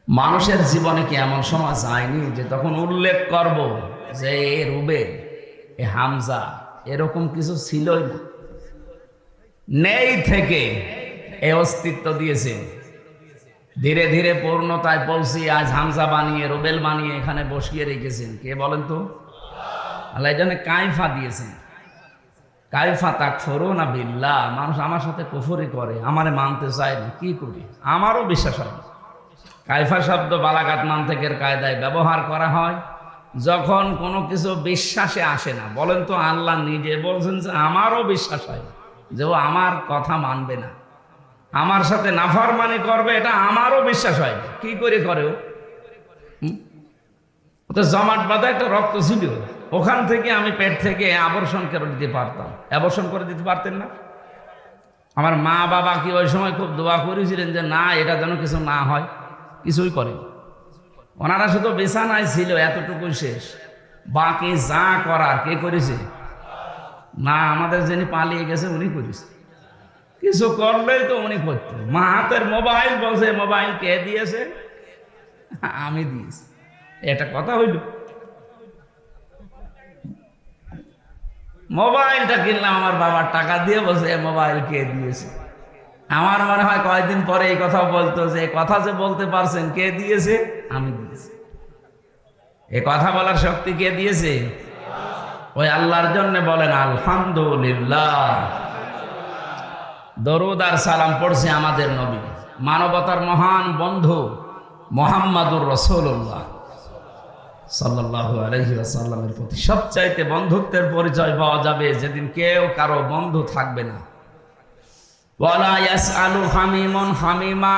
মানুষের জীবনে কি এমন সময় যায়নি যে তখন উল্লেখ করব যে এ রুবেল, এ হামজা, এরকম কিছু ছিলই না। নেই থেকে এ অস্তিত্ব দিয়েছে, ধীরে ধীরে পূর্ণতায় পৌঁছে আজ হামজা বানিয়ে রুবেল বানিয়ে এখানে বসিয়ে রেখেছেন। কে বলেন তো? আল্লাহ এই জন্য কাইফা দিয়েছেন, কাইফা তাকফুরুনা বিল্লাহ। মানুষ আমার সাথে কুফরি করে, আমারে মানতে চায় না, কি করি? আমারও বিশ্বাস হয় না। কাইফা শব্দ বালাগাত মান্তিকের কায়দায় ব্যবহার করা হয় যখন কোনো কিছু বিশ্বাসে আসে না। বলেন তো, আল্লাহ নিজে বলছেন যে আমারও বিশ্বাস হয় না যে ও আমার কথা মানবে না, আমার সাথে নাফরমানি করবে, এটা আমারও বিশ্বাস হয় না। কি করে করে ও? তো জমাট বাঁধা একটা রক্ত ছিল, ওখান থেকে আমি পেট থেকে আবর্ষণ করে দিতে পারতাম। আবর্ষণ করে দিতে পারতেন না? আমার মা বাবা কি ওই সময় খুব দোয়া করেছিলেন যে না, এটা যেন কিছু না হয়? কিছুই করেন। ওনারা শুধু বিছানায় ছিল, এতটুকুই শেষ। বাকি যা করার কে করেছে? না, আমাদের যিনি পালিয়ে গেছে উনি করেছে। কিছু করলেই তো উনি করতেন। মা হাতের মোবাইল বলছে, মোবাইল কে দিয়েছে? আমি দিয়েছি। এটা কথা হইল? মোবাইলটা কিনলাম আমার বাবার টাকা দিয়ে, বলছে মোবাইল কে দিয়েছে। আমার মনে হয় কয়েকদিন পরে এই কথা বলতো যে কথা যে বলতে পারছেন, কে দিয়েছে? আমি দিয়েছি। এ কথা বলার শক্তি কে দিয়েছে? ওই আল্লাহর জন্য বলেন আলহামদুলিল্লাহ। দরুদ আর সালাম পড়ছে আমাদের নবী, মানবতার মহান বন্ধু মুহাম্মাদুর রাসূলুল্লাহ সাল্লাল্লাহু আলাইহি ওয়াসাল্লামের প্রতি। সবচাইতে বন্ধুত্বের পরিচয় পাওয়া যাবে যেদিন কেউ কারো বন্ধু থাকবে না। ওয়ালা ইয়াসআলু হামিমুন হামিমা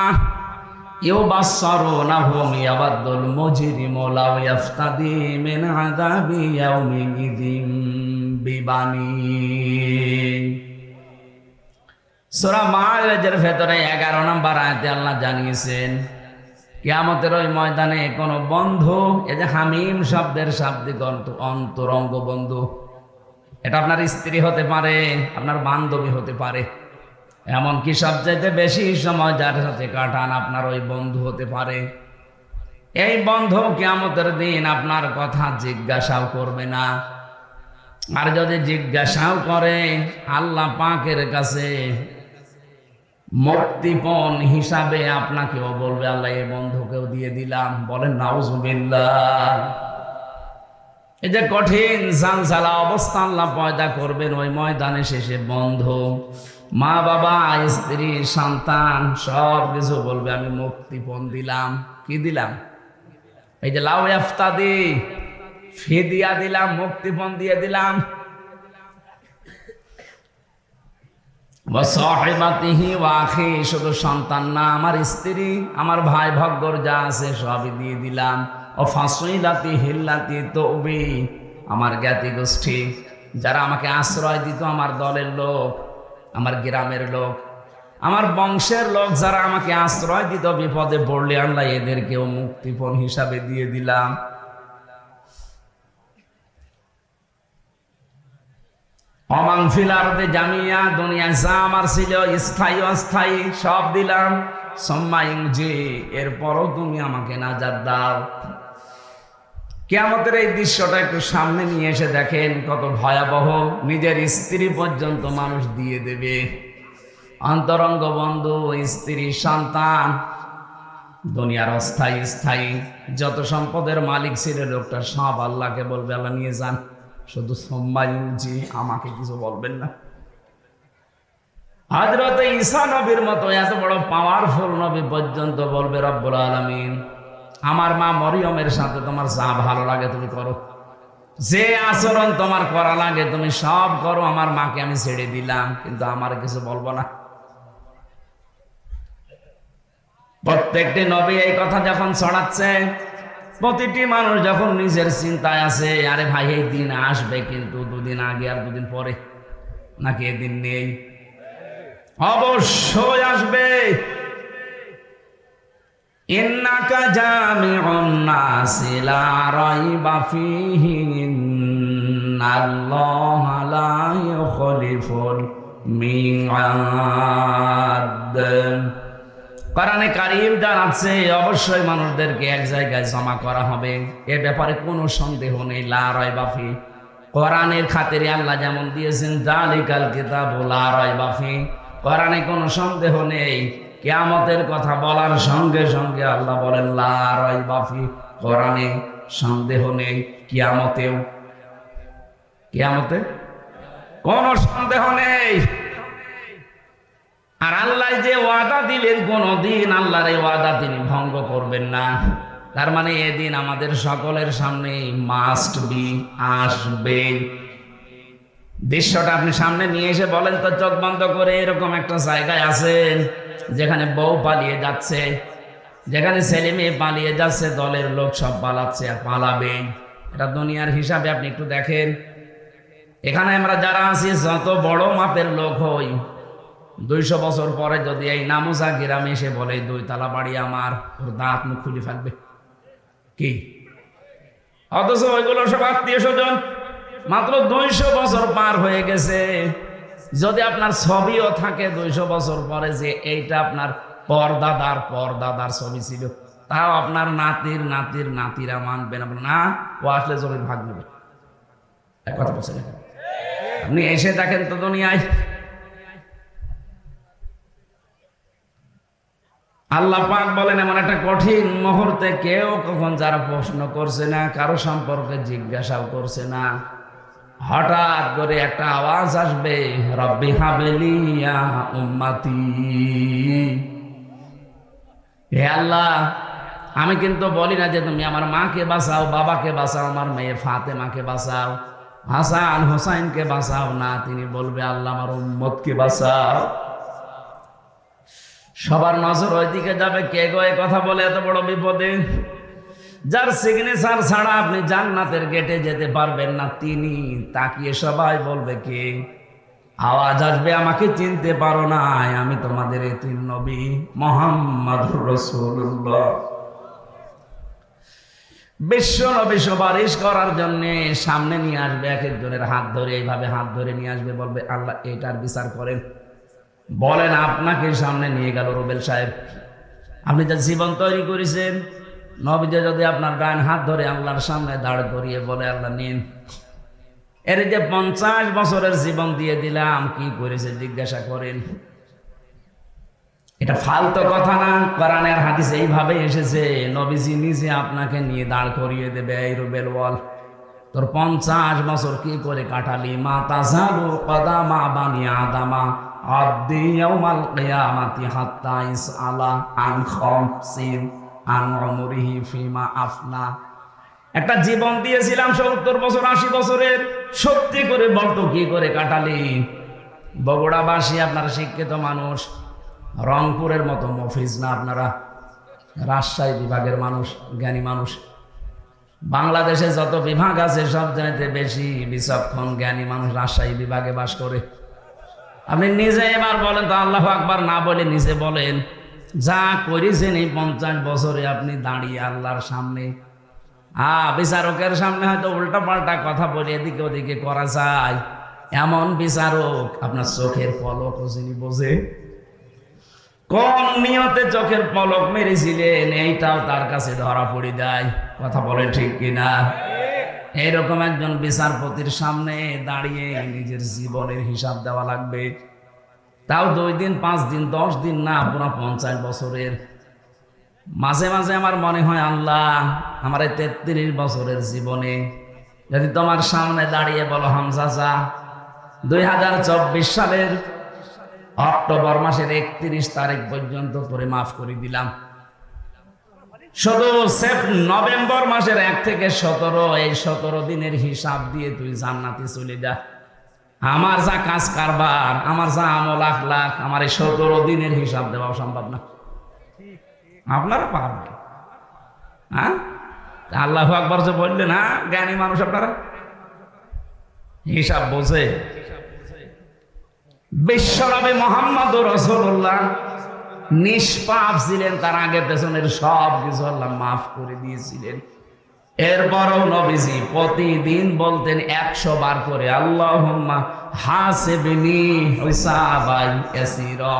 ইউবাসসারুনাহুম ইয়াবাদুল মুজরিমু লাউ ইয়াফতাদি মিন আযাবি ইয়াউমিন ইযিন বিবানি। সূরা মাআরিজের ভেতরে 11 নম্বর আয়াতে আল্লাহ জানিয়েছেন, কিয়ামতের ওই ময়দানে কোন বন্ধু, এই যে হামিম শব্দের শাব্দিক অর্থ অন্তরঙ্গ বন্ধু, এটা আপনার স্ত্রী হতে পারে, আপনার বান্ধবী হতে পারে, এমনকি সবচাইতে বেশি সময় যার সাথে কাটান আপনার ওই বন্ধু হতে পারে। এই বন্ধু কিয়ামতের দিন আপনার কথা জিজ্ঞাসাও করবে না, আর যদি জিজ্ঞাসাও করে আল্লাহ পাকের কাছে মুক্তিপণ হিসাবে আপনাকেও বলবে, আল্লাহ এই বন্ধুকেও দিয়ে দিলাম। বলেন নাউজুবিল্লাহ। এই যে কঠিন ঝালঝালা অবস্থা আল্লাহ পয়দা করবেন ওই ময়দানে শেষে, বন্ধু, মা বাবা, স্ত্রী, সন্তান সব কিছু বলবে আমি মুক্তিপণ দিলাম। কি দিলাম? এই যে লাউ ইফতাদি, ফিদিয়া দিলাম, মুক্তিপণ দিয়ে দিলাম। শুধু সন্তান না, আমার স্ত্রী, আমার ভাই ভগ্গর যা আছে সবই দিয়ে দিলাম। ও ফাসইলাতি হিল্লাতি তৌবি, আমার জ্ঞাতি গোষ্ঠী যারা আমাকে আশ্রয় দিত, আমার দলের লোক, আমার গ্রামের লোক, আমার বংশের লোক যারা আমাকে আশ্রয় দিত বিপদে পড়লে, আল্লাহ এদেরকেও মুক্তিপণ হিসাবে দিয়ে দিলাম। অমান ফিল আরদি জামিয়া, দুনিয়া যা আমার ছিল স্থায়ী অস্থায়ী সব দিলাম। সুম্মা ইনজি, এরপরও তুমি আমাকে নাজাত দাও। কিয়ামতের এই দৃশ্যটা একটু সামনে নিয়ে এসে দেখেন কত ভয়াবহ। নিজের স্ত্রী পর্যন্ত মানুষ দিয়ে দেবে, অন্তরঙ্গ বন্ধু, স্ত্রী, সন্তান, দুনিয়ার অস্থায়ী স্থায়ী যত সম্পদের মালিক ছিল লোকটা সব আল্লাহকে বলবে আল্লাহ নিয়ে যান, শুধু সোম্মাইজি আমাকে কিছু বলবেন না। হযরত ঈসা নবীর মতো এত বড় পাওয়ারফুল নবী পর্যন্ত বলবে রব্বুল আলামিন আমার মা মরিয়মের সাথে তোমার যা ভালো লাগে তুমি করো, যে আচরণ তোমার করা লাগে তুমি সব করো, আমার মাকে আমি ছেড়ে দিলাম, কিন্তু আমার কিছু বলবো না। প্রত্যেকটি নবী এই কথা যখন ছড়াচ্ছে, প্রতিটি মানুষ যখন নিজের চিন্তায় আছে, আরে ভাই এই দিন আসবে, কিন্তু দুদিন আগে আর দুদিন পরে, নাকি এদিন নেই? অবশ্যই আসবে। ইন্নাকা জামিউন নাসি লা রাইবা ফীহি ইন্নাল্লাহা লা ইউখলিফুল মিআদ। কোরআনে কারীম জানাচ্ছে অবশ্যই মানুষদেরকে এক জায়গায় জমা করা হবে, এ ব্যাপারে কোনো সন্দেহ নেই। লা রাইবা ফী, কোরআনের খাতিরে আল্লাহ যেমন দিয়েছেন যালিকাল কিতাবু লা রাইবা ফী, কোরআনে কোনো সন্দেহ নেই। কিয়ামতের কথা বলার সঙ্গে সঙ্গে আল্লাহ বলেন লা রাইবা ফী, কোরআনে সন্দেহ নেই, কিয়ামতেও, কিয়ামতে কোনো সন্দেহ নেই। আর আল্লাহ যে ওয়াদা দিলেন কোনদিন আল্লাহর এই ওয়াদা তিনি ভঙ্গ করবেন না। তার মানে এদিন আমাদের সকলের সামনে মাস্ট বি, আসবে। দৃশ্যটা আপনি সামনে নিয়ে এসে বলেন তো, চোখ বন্ধ করে এরকম একটা জায়গায় আছেন যেখানে বউ পালিয়ে যাচ্ছে, যেখানে ছেলে মেয়ে পালিয়ে যাচ্ছে, দলের লোক সব পালাচ্ছে আর পালাবে। এটা দুনিয়ার হিসাবে আপনি একটু দেখেন। এখানে আমরা যারা আছি যত বড় মাপের লোক হই, 200 বছর পরে যদি এই নামুজা গ্রামে এসে বলে 2 তালা বাড়ি আমার, ওর দাঁত মুখ খুলে ফেলবে কি? অথচ ওইগুলো সব আত্মীয় স্বজন, মাত্র 200 বছর পার হয়ে গেছে। যদি আপনার ছবিও থাকে 200 বছর পরে যে এইটা আপনার পরদাদার ছবি ছিল, তাও আপনার নাতির নাতির নাতিরা মানবেন না, ও আসলে জমির ভাগ নেবে। এক কথা বলছেন, আপনি এসে দেখেন তো দুনিয়ায় আল্লাহ পাক বলেন এমন একটা কঠিন মুহূর্তে কেউ কখন যারা প্রশ্ন করছে না, কারো সম্পর্কে জিজ্ঞাসাও করছে না, হঠাৎ করে একটা আওয়াজ আসবে, রব্বি হাবলি ইয়া উম্মতি, হে আল্লাহ আমি কিন্তু বলি না যে তুমি আমার মাকে বাঁচাও, বাবাকে বাঁচাও, আমার মেয়ে ফাতেমাকে বাঁচাও, হাসান হোসাইনকে বাঁচাও না, তিনি বলবে আল্লাহ আমার উম্মতকে বাঁচাও। সবার নজর ওইদিকে যাবে, কে গো এ কথা বলে এত বড় বিপদে? যার সিগনেচার ছাড়া আপনি জান্নাতের গেটে যেতে পারবেন না, তিনি তাকিয়ে সবাই বলবে কে? আওয়াজ আসবে, আমাকে চিনতে পারো না, আমি তোমাদের এতিম নবী মুহাম্মদুর রাসূলুল্লাহ। বিশ্ব নবী সুপারিশ করার জন্য সামনে নিয়ে আসবে, এক একজনের হাত ধরে, এইভাবে হাত ধরে নিয়ে আসবে, বলবে আল্লাহ এটার বিচার করেন। বলেন আপনাকে সামনে নিয়ে গেল রুবেল সাহেব, আপনি যা জীবন তৈরি করেছেন, নবীজি যদি আপনার ডান হাত ধরে আল্লাহর সামনে দাঁড় করিয়ে বলে আল্লাহ নিন, এর যে 50 বছরের জীবন দিয়ে দিলাম, কি করেছে জিজ্ঞাসা করেন। এটা ফালতু কথা না, কোরআনের হাদিসে এইভাবে এসেছে, নবীজি নিজে আপনাকে নিয়ে দাঁড় করিয়ে দেবে, এই রুবেল বল তোর 50 বছর কি করে কাটালি? মা তাযালু কদামা বানি আদামা আব্দি ইয়াউমাল কিয়ামাতি হাত্তা ইসআলা আন খামসিন আন উমরিহি ফিমা আফনা। একটা জীবন দিয়েছিলাম 70 বছর 80 বছরের, সত্যি করে বলতো কি করে কাটালি? বগুড়াবাসী আপনারা শিক্ষিত মানুষ, রংপুরের মতো মফিজ না আপনারা, রাজশাহী বিভাগের মানুষ, জ্ঞানী মানুষ। বাংলাদেশে যত বিভাগ আছে সব চাইতে বেশি বিচক্ষণ জ্ঞানী মানুষ রাজশাহী বিভাগে বাস করে। আপনি নিজে এবার বলেন তো, আল্লাহু আকবার না বলে নিজে বলেন, যা করেছেন এই 50 বছরে আপনি দাঁড়িয়ে আল্লাহর সামনে, বিচারকের সামনে হয়তো উল্টা পাল্টা কথা বলে এদিকে ওদিকে করা যায়, এমন বিচারক আপনার চোখের পলকও যিনি বোঝে, কোন নিয়তে চোখের পলক মেরেছিলেন এইটাও তার কাছে ধরা পড়ে যায়। কথা বলে ঠিক কিনা? এইরকম একজন বিচারপতির সামনে দাঁড়িয়ে নিজের জীবনের হিসাব দেওয়া লাগবে, তাও 2 দিন 5 দিন 10 দিন না, পুরো 50 বছরের। মাঝে মাঝে আমার মনে হয়, আল্লাহ, আমার এই 33 বছরের জীবনে যদি তোমার সামনে দাঁড়িয়ে বলো, হামজাজা 2024 সালের অক্টোবর মাসের 31 তারিখ পর্যন্ত করে মাফ করে দিলাম, শুধু নভেম্বর মাসের 1 থেকে 17, এই 17 দিনের হিসাব দিয়ে তুই জান্নাতে চলে যা। আমার যা কাজ কারবার, আমার যা আমল আখলাক, আমার এই 17 দিনের হিসাব দেওয়া সম্ভব না। আপনারা পারবেন? হ্যাঁ, আল্লাহু আকবার যে বললেন, না জ্ঞানী মানুষ আপনারা, হিসাব বোঝে। বিশ্বনবী মুহাম্মদুর রাসূলুল্লাহ নিষ্পাপ ছিলেন, তার আগে পেছনের সব কিছু আল্লাহ মাফ করে দিয়েছিলেন। এরপরও নবীজি প্রতিদিন বলতেন 100 বার করে, আল্লাহুম্মা হাসিবনি হিসাবান ইয়াসীরা,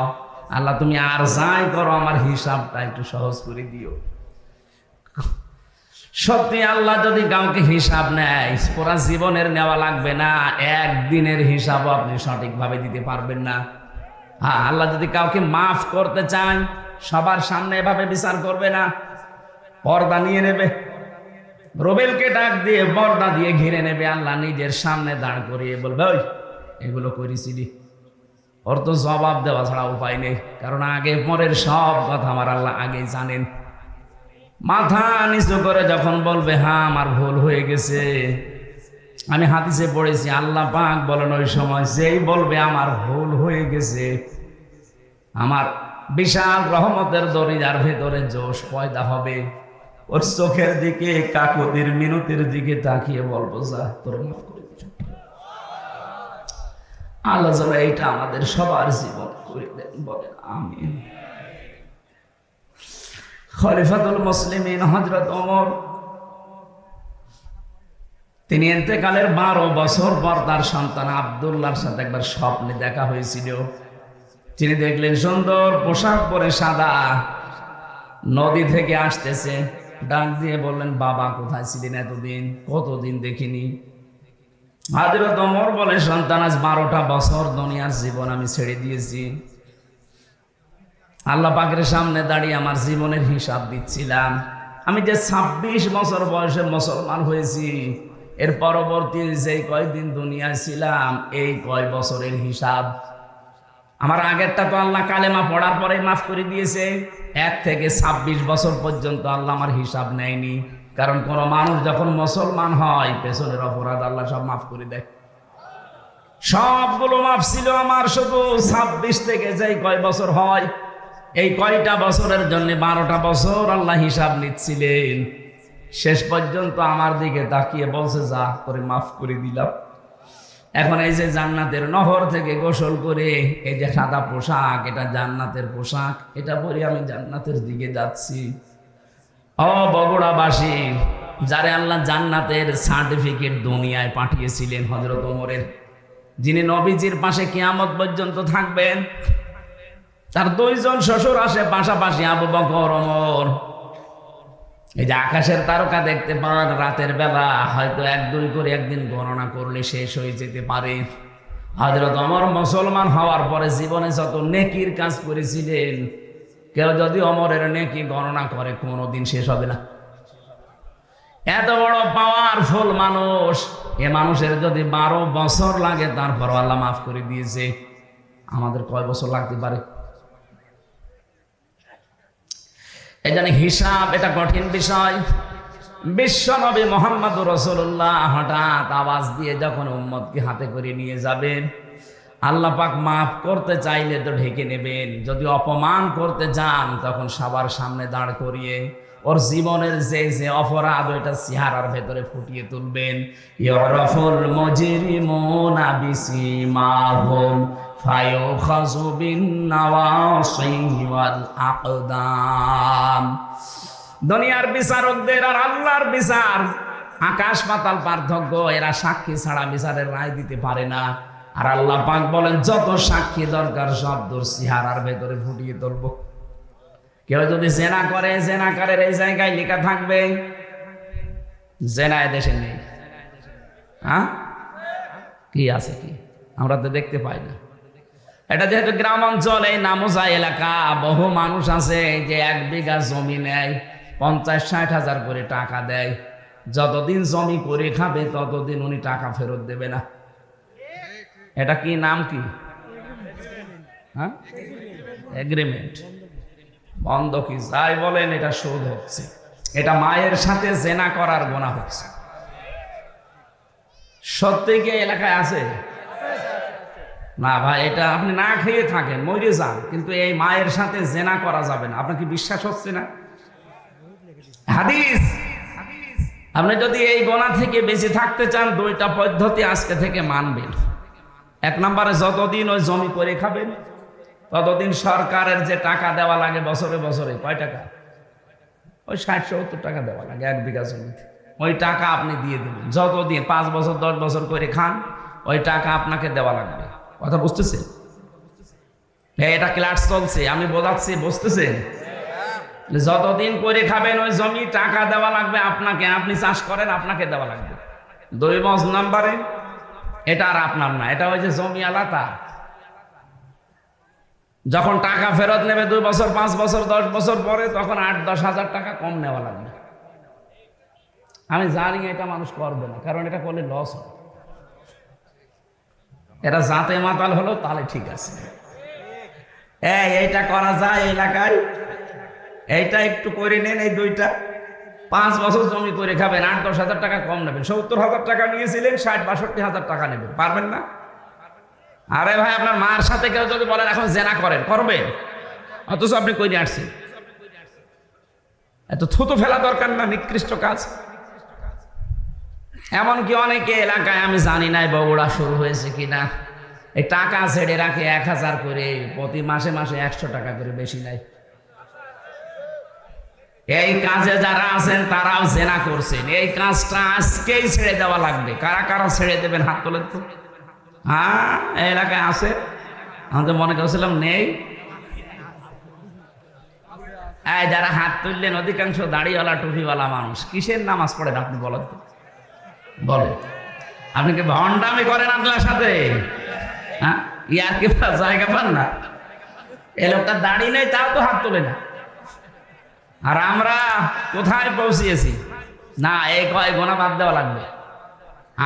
আল্লাহ তুমি আর যাই করো আমার হিসাবটা একটু সহজ করে দিও। সত্যি আল্লাহ যদি কাউকে হিসাব নেয়, পুরা জীবনের নেওয়া লাগবে না, একদিনের হিসাবও আপনি সঠিকভাবে দিতে পারবেন না। হ্যাঁ, আল্লাহ যদি কাউকে মাফ করতে চান, সবার সামনে এভাবে বিচার করবে না, পর্দা নিয়ে নেবে, রবেলকে ডাক দিয়ে পর্দা দিয়ে ঘিরে নেবে, আল্লাহ নিজের সামনে দাঁড় করিয়ে বলবে, ওই এগুলো করেছিলি। ওর তো জবাব দেওয়া ছাড়া উপায় নেই, কারণ আগে পরের সব কথা আমার আল্লাহ আগেই জানেন। মাথা নিচু করে যখন বলবে, হ্যাঁ আমার ভুল হয়ে গেছে, আমি হাদিসে পড়েছি আল্লাহ পাক বলেন, ওই সময় যেই বলবে আমার ভুল হয়ে গেছে, আমার বিশাল রহমতের দরিয়ার ভেতরে জোশ পয়দা হবে, ওর চোখের দিকে কাকুতির মিনতির দিকে তাকিয়ে বলবো, যা তোর মাফ করে দিচ্ছ। আল্লাহ যেন এইটা আমাদের সবার জীবন করে দেন, বলেন আমিন। খলিফাতুল মুসলিমিন হযরত ওমর, তিনি ইন্তেকালের 12 বছর পর তার সন্তান আব্দুল্লাহর সাথে একবার স্বপ্নে দেখা হয়েছিল। তিনি দেখলেন সুন্দর পোশাক পরে সাদা নদী থেকে আসতেছে, ডাক দিয়ে বললেন, বাবা কোথায় ছিলেন এতদিন, কতদিন দেখিনি। হযরত ওমর বলে, সন্তান আজ 12টা বছর দুনিয়ার জীবন আমি ছেড়ে দিয়েছি, আল্লাহ পাকের সামনে দাঁড়িয়ে আমার জীবনের হিসাব দিচ্ছিলাম। আমি যে 26 বছর বয়সে মুসলমান হয়েছি, এর পরবর্তী যে কয়দিন দুনিয়ায় ছিলাম, এই কয় বছরের হিসাব। আমার আগেরটা তো আল্লাহ কালেমা পড়ার পরে মাফ করে দিয়েছে, 1 থেকে 26 বছর পর্যন্ত আল্লাহ আমার হিসাব নেয়নি, কারণ কোন মানুষ যখন মুসলমান হয় পেছনের অপরাধ আল্লাহ সব মাফ করে দেয়। সবগুলো মাফ ছিল আমার, শুধু 26 থেকে যেই কয় বছর হয়, এই কয়টা বছরের জন্য 12টা বছর আল্লাহ হিসাব নিচ্ছিলেন। শেষ পর্যন্ত আমার দিকে তাকিয়ে বলছে, যা করে মাফ করে দিলাম। এখন এই যে জান্নাতের নহর থেকে গোসল করে এই যে সাদা পোশাক, এটা জান্নাতের পোশাক, এটা পরে আমি জান্নাতের দিকে যাচ্ছি। ও বগুড়াবাসী, যারে আল্লাহ জান্নাতের সার্টিফিকেট দুনিয়ায় পাঠিয়েছিলেন হযরত ওমরের, যিনি নবীজির পাশে কিয়ামত পর্যন্ত থাকবেন, তার 2 জন শ্বশুর আসে পাশাপাশি, আবু বকর, ওমর। এই যে আকাশের তারকা দেখতে পান রাতের বেলা, হয়তো 1-2 করে একদিন গণনা করলে শেষ হয়ে যেতে পারে। হযরত ওমর মুসলমান হওয়ার পরে জীবনে যত নেকির কাজ করেছিলেন, কেউ যদি ওমরের নেকি গণনা করে কোনোদিন শেষ হবে না। এত বড় পাওয়ারফুল মানুষ, এ মানুষের যদি 12 বছর লাগে তারপর আল্লাহ মাফ করে দিয়েছে, আমাদের কয় বছর লাগতে পারে? এই জন্য হিসাব এটা কঠিন বিষয়। বিশ্বনবী মুহাম্মদুর রাসূলুল্লাহ হঠাৎ আওয়াজ দিয়ে যখন উম্মতকে হাতে করে নিয়ে যাবেন, আল্লাহ পাক মাফ করতে চাইলে তো ঢেকে নেবেন, যদি অপমান করতে চান তখন সবার সামনে দাঁড় করিয়ে ওর জীবনের যে অপরাধ ওইটা চেহারার ভেতরে ফুটিয়ে তুলবেন। ইউরাফুল মুজরিমুনা বিসিমাহুম ফায়ুখাযু বিন-নাওয়াসি ওয়াল আকদাম। দুনিয়ার বিচারকদের আর আল্লাহর বিচার আকাশ পাতাল পার্থক্য, এরা সাক্ষী ছাড়া বিচারের রায় দিতে পারে না। আর আল্লাহ পাক বলেন যত সাক্ষী দরকার সব দূর চেহারার ভেতরে ফুটিয়ে তুলবো। কেউ যদি জেনা করে, জেনাকারের এই জায়গায় লেখা থাকবে জেনা দেশে নেই। হ্যাঁ, কি আছে কি আমরা তো দেখতে পাই না। এটা যেহেতু গ্রাম অঞ্চল, এই নামোজা এলাকা, বহু মানুষ আছে যে 1 বিঘা জমি নেয় 50-60 হাজার করে টাকা দেয়। যতদিন জমি করে খাবে ততদিন উনি টাকা ফেরত দেবে না। এটা কি নাম কি? হ্যাঁ, এগ্রিমেন্ট, বন্ধ কি যাই বলেন, এটা শোধ হচ্ছে। এটা মায়ের সাথে জেনা করার গুনাহ হচ্ছে। সত্যি কি এলাকায় আছে? না ভাই, এটা আপনি না খেয়ে থাকেন, মরে যান, কিন্তু এই মায়ের সাথে জেনা করা যাবে না। আপনার কি বিশ্বাস হচ্ছে না? হাদিস। আপনি যদি এই গোনা থেকে বেঁচে থাকতে চান, 2টা পদ্ধতি আজকে থেকে মানবেন। 1 নম্বরে, যতদিন ওই জমি করে খাবেন ততদিন সরকারের যে টাকা দেওয়া লাগে বছরে বছরে, কয় টাকা? ওই 60-70 টাকা দেওয়া লাগে 1 বিঘা জমিতে। ওই টাকা আপনি দিয়ে দেবেন। যতদিন 5 বছর 10 বছর করে খান, ওই টাকা আপনাকে দেওয়া লাগবে। কথা বুঝতেছেন? এটা ক্লাস চলছে, আমি বোঝাচ্ছি, বুঝতেছেন? যতদিন করে খাবেন ওই জমি টাকা দেওয়া লাগবে আপনাকে। আপনি চাষ করেন, আপনাকে দেওয়া লাগবে। 2 নম্বরে, এটা আর আপনার না, এটা ওই যে জমি আলাদা। যখন টাকা ফেরত নেবে 2 বছর 5 বছর 10 বছর পরে, তখন 8-10 হাজার টাকা কম নেওয়া লাগবে। আমি জানি এটা মানুষ করবে না, কারণ এটা করলে লস হয়। এটা জাতে মাতাল হলো তাহলে ঠিক আছে, এইটা করা যায় এলাকায়, এইটা একটু করে নেন। এই 2টা 5 বছর জমি করে খাবেন, 8-10 হাজার টাকা কম নেবেন। 70 হাজার টাকা নিয়েছিলেন, 60-62 হাজার টাকা নেবেন। পারবেন না? আরে ভাই, আপনার মার সাথে কেউ যদি বলেন এখন জেনা করেন, করবেন? অথচ আপনি কই নিয়ে আসছেন। এত থুতু ফেলা দরকার না, নিকৃষ্ট কাজ। এমনকি অনেকে এলাকায়, আমি জানি না বগুড়া শুরু হয়েছে কিনা, এই টাকা ছেড়ে রাখে 1000 করে, প্রতি মাসে মাসে 100 টাকা করে, বেশি নাই। এই কাজে যারা আছেন তারাও জেনা করছেন। এই কাজটা আজকেই ছেড়ে দেওয়া লাগবে। কারা কারা ছেড়ে দেবেন হাত তোলেন তো। হ্যাঁ, এই এলাকায় আছে, আমাদের মনে করছিলাম নেই। এই যারা হাত তুললেন অধিকাংশ দাড়িওয়ালা টুপিওয়ালা মানুষ। কিসের নামাজ পড়েন আপনি বলেন তো? বলেন, আপনি কি ভণ্ডামি করেন আল্লাহর সাথে? হ্যাঁ, ইয়ার কি জায়গা পান না? এ লোকটা দাড়ি নেই, তাও তো হাত তোলে না। আর আমরা কোথায় পৌঁছিয়েছি? না, এই কয় গোনা বাদ দেওয়া লাগবে।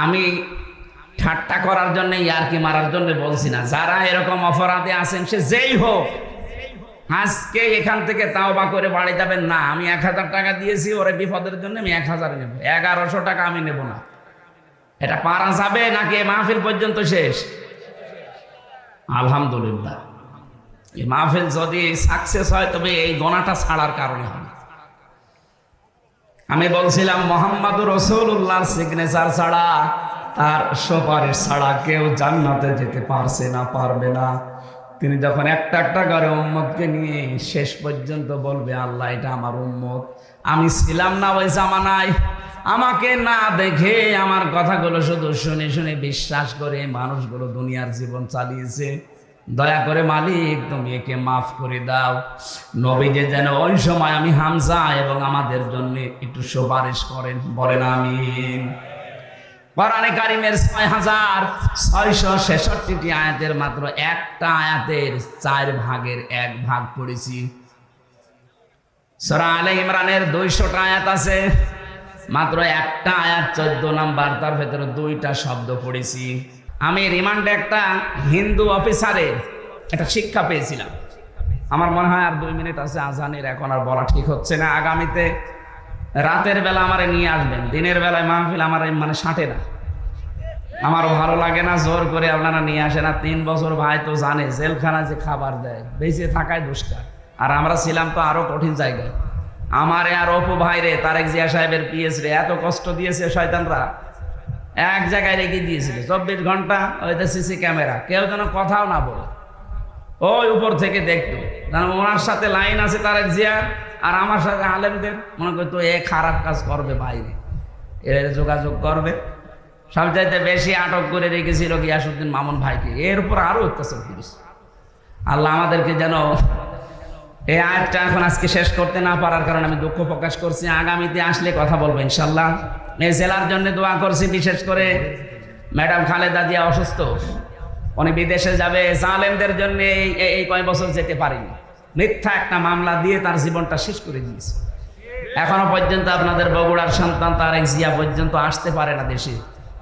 আমি ঠাট্টা করার জন্য, ইয়ারকি মারার জন্য বলছি না। যারা এরকম অপরাধে আছেন, সে যেই হোক, আজকে এখান থেকে তাওবা করে বাড়ি যাবেন। না, আমি 1000 টাকা দিয়েছি ওরে বিপদের জন্য, আমি 1000 নেব, 1100 টাকা আমি নেব না। এটা পারা যাবে নাকি মাহফিল পর্যন্ত শেষ? আলহামদুলিল্লাহ, এই মাহফিল যদি সাকসেস হয় তবে এই গোনাটা ছাড়ার কারণে হবে। আমি বলছিলাম মুহাম্মাদুর রাসূলুল্লাহ সিগনেচার ছাড়া, তার সুপারিশ ছাড়া কেউ জান্নাতে যেতে পারছে না, পারবে না। তিনি যখন একটা একটা করে উম্মতকে নিয়ে শেষ পর্যন্ত বলবে, আল্লাহ এটা আমার উম্মত। আমি ছিলাম না ওই জামানায়, আমাকে না দেখে আমার কথাগুলো শুধু শুনে শুনে বিশ্বাস করে মানুষগুলো দুনিয়ার জীবন চালিয়েছে। দয়া করে মালিক তুমি একে মাফ করে দাও। নবীজি যেন ওই সময় আমি হামজা এবং আমাদের জন্য একটু সুপারিশ করেন, বলেন আমিন। কোরআনে কারিমের 6666টি আয়াতের মাত্র একটা আয়াতের 4 ভাগের 1 ভাগ পড়েছি। সূরা আলে ইমরানের 200টা আয়াত আছে, মাত্র একটা আয়াত 14 নাম্বার, তার ভেতরে 2টা শব্দ পড়েছি। আমি রিমান্ডে একটা হিন্দু অফিসারের একটা শিক্ষা পেয়েছিলাম। আমার মনে হয় আর 2 মিনিট আছে আজানের, এখন আর বলা ঠিক হচ্ছে না। আগামীতে রাতের বেলা আমারে নিয়ে আসবেন, দিনের বেলায় মাহফিল আমার মানে সাঁটে না, আমারও ভালো লাগে না, জোর করে আপনারা নিয়ে আসে না। 3 বছর ভাই তো জানে জেলখানায় যে খাবার দেয়, বেঁচে থাকায় দুষ্কার। আর আমরা ছিলাম তো আরো কঠিন জায়গায়। আমারে আর অপু ভাই রে, তারেক জিয়া সাহেবের পিএস রে এত কষ্ট দিয়েছে শয়তানরা। এক জায়গায় রেখে দিয়েছিল 24 ঘন্টা, ওইটা সিসি ক্যামেরা, কেউ যেন কথাও না বলে, ওই উপর থেকে দেখতো। ওনার সাথে লাইন আছে তারেক জিয়া, আর আমার সাথে আলেমদের, মনে করতো এ খারাপ কাজ করবে বাইরে, এর যোগাযোগ করবে, সবচাইতে বেশি আটক করে রেখেছিল গিয়াসউদ্দিন মামুন ভাইকে, এর উপর আরো অত্যাচার করেছে। আল্লাহ আমাদেরকে যেন এই আয়াতটা এখন আজকে শেষ করতে না পারার কারণে আমি দুঃখ প্রকাশ করছি। আগামীতে আসলে কথা বলবো ইনশাল্লাহ। এই জেলার জন্য দোয়া করছি, বিশেষ করে ম্যাডাম খালেদা জিয়া অসুস্থ, উনি বিদেশে যাবে। জালেমদের জন্য এই কয় বছর যেতে পারেনি, মিথ্যা একটা মামলা দিয়ে তার জীবনটা শেষ করে দিয়েছে। এখনো পর্যন্ত আপনাদের বগুড়ার সন্তান তারেক জিয়া পর্যন্ত আসতে পারে না দেশে।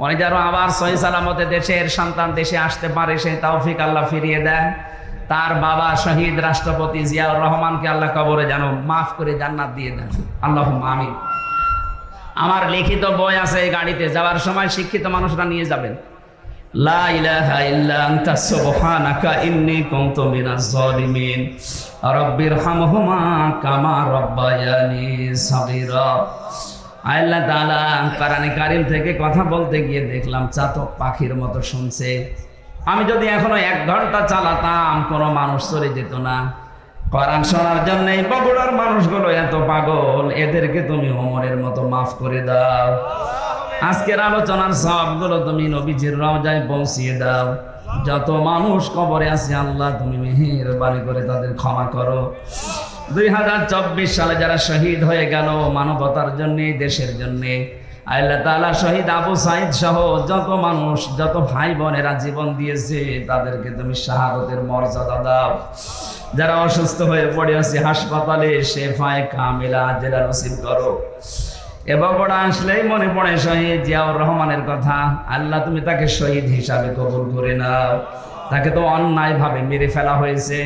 উনি যেন আবার সহি সালামতে দেশের সন্তান দেশে আসতে পারে, সেই তৌফিক আল্লাহ ফিরিয়ে দেন। তার বাবা শহীদ রাষ্ট্রপতি জিয়াউর রহমানকে আল্লাহ কবরে যেন মাফ করে জান্নাত দিয়ে দেন, আল্লাহুম্মা আমিন। আমার লিখিত বই আছে, এই গাড়িতে যাওয়ার সময় শিক্ষিত মানুষরা নিয়ে যাবেন। লা ইলাহা ইল্লা আনতা সুবহানাকা ইন্নী কুনতু মিনাজ জালিমিন রব্বিরহামহুমা কামা রাব্বায়ানি সাগীরা। আল্লাহ তাআলা কোরআনে কারীম থেকে কথা বলতে গিয়ে দেখলাম চাতক পাখির মতো শুনছে। আমি যদি এখনো 1 ঘন্টা চালাতাম কোনো মানুষ চলে যেত না। কোরআন শোনার জন্য এই বগুড়ার মানুষগুলো এত পাগল, এদেরকে তুমি ওমরের মতো মাফ করে দাও। আজকের আলোচনার সবগুলো তুমি নবীজির রওজায় পৌঁছিয়ে দাও। যত মানুষ কবরে আছে আল্লাহ তুমি মেহেরবানি করে তাদের ক্ষমা করো। 2024 সালে যারা শহীদ হয়ে গেল মানবতার জন্য, দেশের জন্য, আল্লাহ তাআলা শহীদ আবু সাঈদ সহ যত মানুষ, যত ভাই বোনেরা জীবন দিয়েছে তাদেরকে তুমি শাহাদাতের মর্যাদা দাও। যারা অসুস্থ হয়ে পড়ে আছে হাসপাতালে শেফায়ে কামিলা আজেলা নসিব করো। এবং বড় আসলেই মনে পড়ে শহীদ জিয়াউর রহমানের কথা। আল্লাহ তুমি তাকে শহীদ হিসাবে কবুল করে নাও। তাকে তো অন্যায়ভাবে মেরে ফেলা হয়েছে।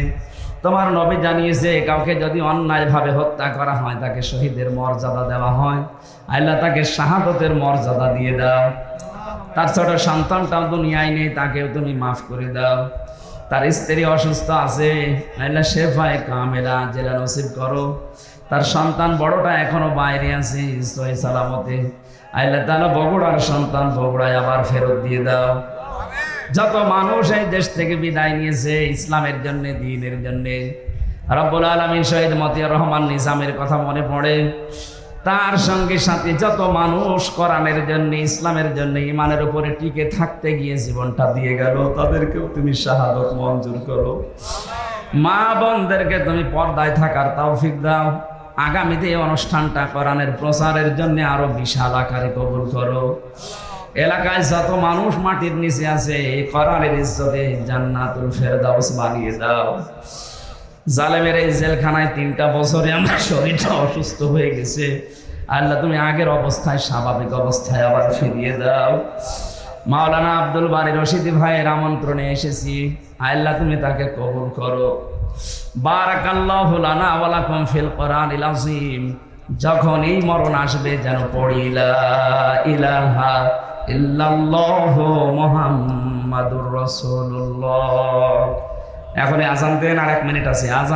তোমার নবী জানিয়েছে কাউকে যদি অন্যায়ভাবে হত্যা করা হয় তাকে শহীদের মর্যাদা দেওয়া হয়। আল্লাহ তাকে শাহাদাতের মর্যাদা দিয়ে দাও। তার ছোট সন্তানটাও দুনিয়ায় নেই, তাকেও তুমি মাফ করে দাও। তার স্ত্রী অসুস্থ আছে, আল্লাহ শেফায়ে কামিলা জেলা নসিব করো। তার সন্তান বড়টা এখনো বাইরে আছে সহি সালামতে। আল্লাহ তাআলা বগুড়ার সন্তান বগুড়ায় আবার ফেরত দিয়ে দাও। যত মানুষ এই দেশ থেকে বিদায় নিয়েছে ইসলামের জন্য, দ্বীনের জন্য, রব্বুল আলামিন শহীদ মতিয়ার রহমান নিজামের কথা মনে পড়ে। তার সঙ্গে সাথে যত মানুষ কোরআনের জন্য, ইসলামের জন্য, ইমানের উপরে টিকে থাকতে গিয়ে জীবনটা দিয়ে গেল, তাদেরকেও তুমি শাহাদাত মঞ্জুর করো। মা বোনদেরকে তুমি পর্দায় থাকার তৌফিক দাও। আগামীতে এই অনুষ্ঠানটা কোরআনের প্রচারের জন্য আরো বিশাল আকারে কবুল করো। এলাকায় যত মানুষ মাটির নিচে আছে কোরআনের ইজ্জতে জান্নাতুল ফেরদাউস বানিয়ে দাও। জালেমের এই জেলখানায় 3টা বছরে আমার শরীরটা অসুস্থ হয়ে গেছে। আল্লাহ তুমি আগের অবস্থায়, স্বাভাবিক অবস্থায় আবার ফিরিয়ে দাও। মাওলানা আব্দুল বারী রশিদি ভাইয়ের আমন্ত্রণে এসেছি, আল্লাহ তুমি তাকে কবুল করো। বারাকাল্লাহু লানা ওয়া লাকুম ফিল কোরআনিল আযীম। যখন এই মরণ আসবে যেন পড়ি লা ইলাহা ইল্লাল্লাহু মুহাম্মাদুর রাসূলুল্লাহ। এখন আজান দেন, আর 1 মিনিট আছে আজান।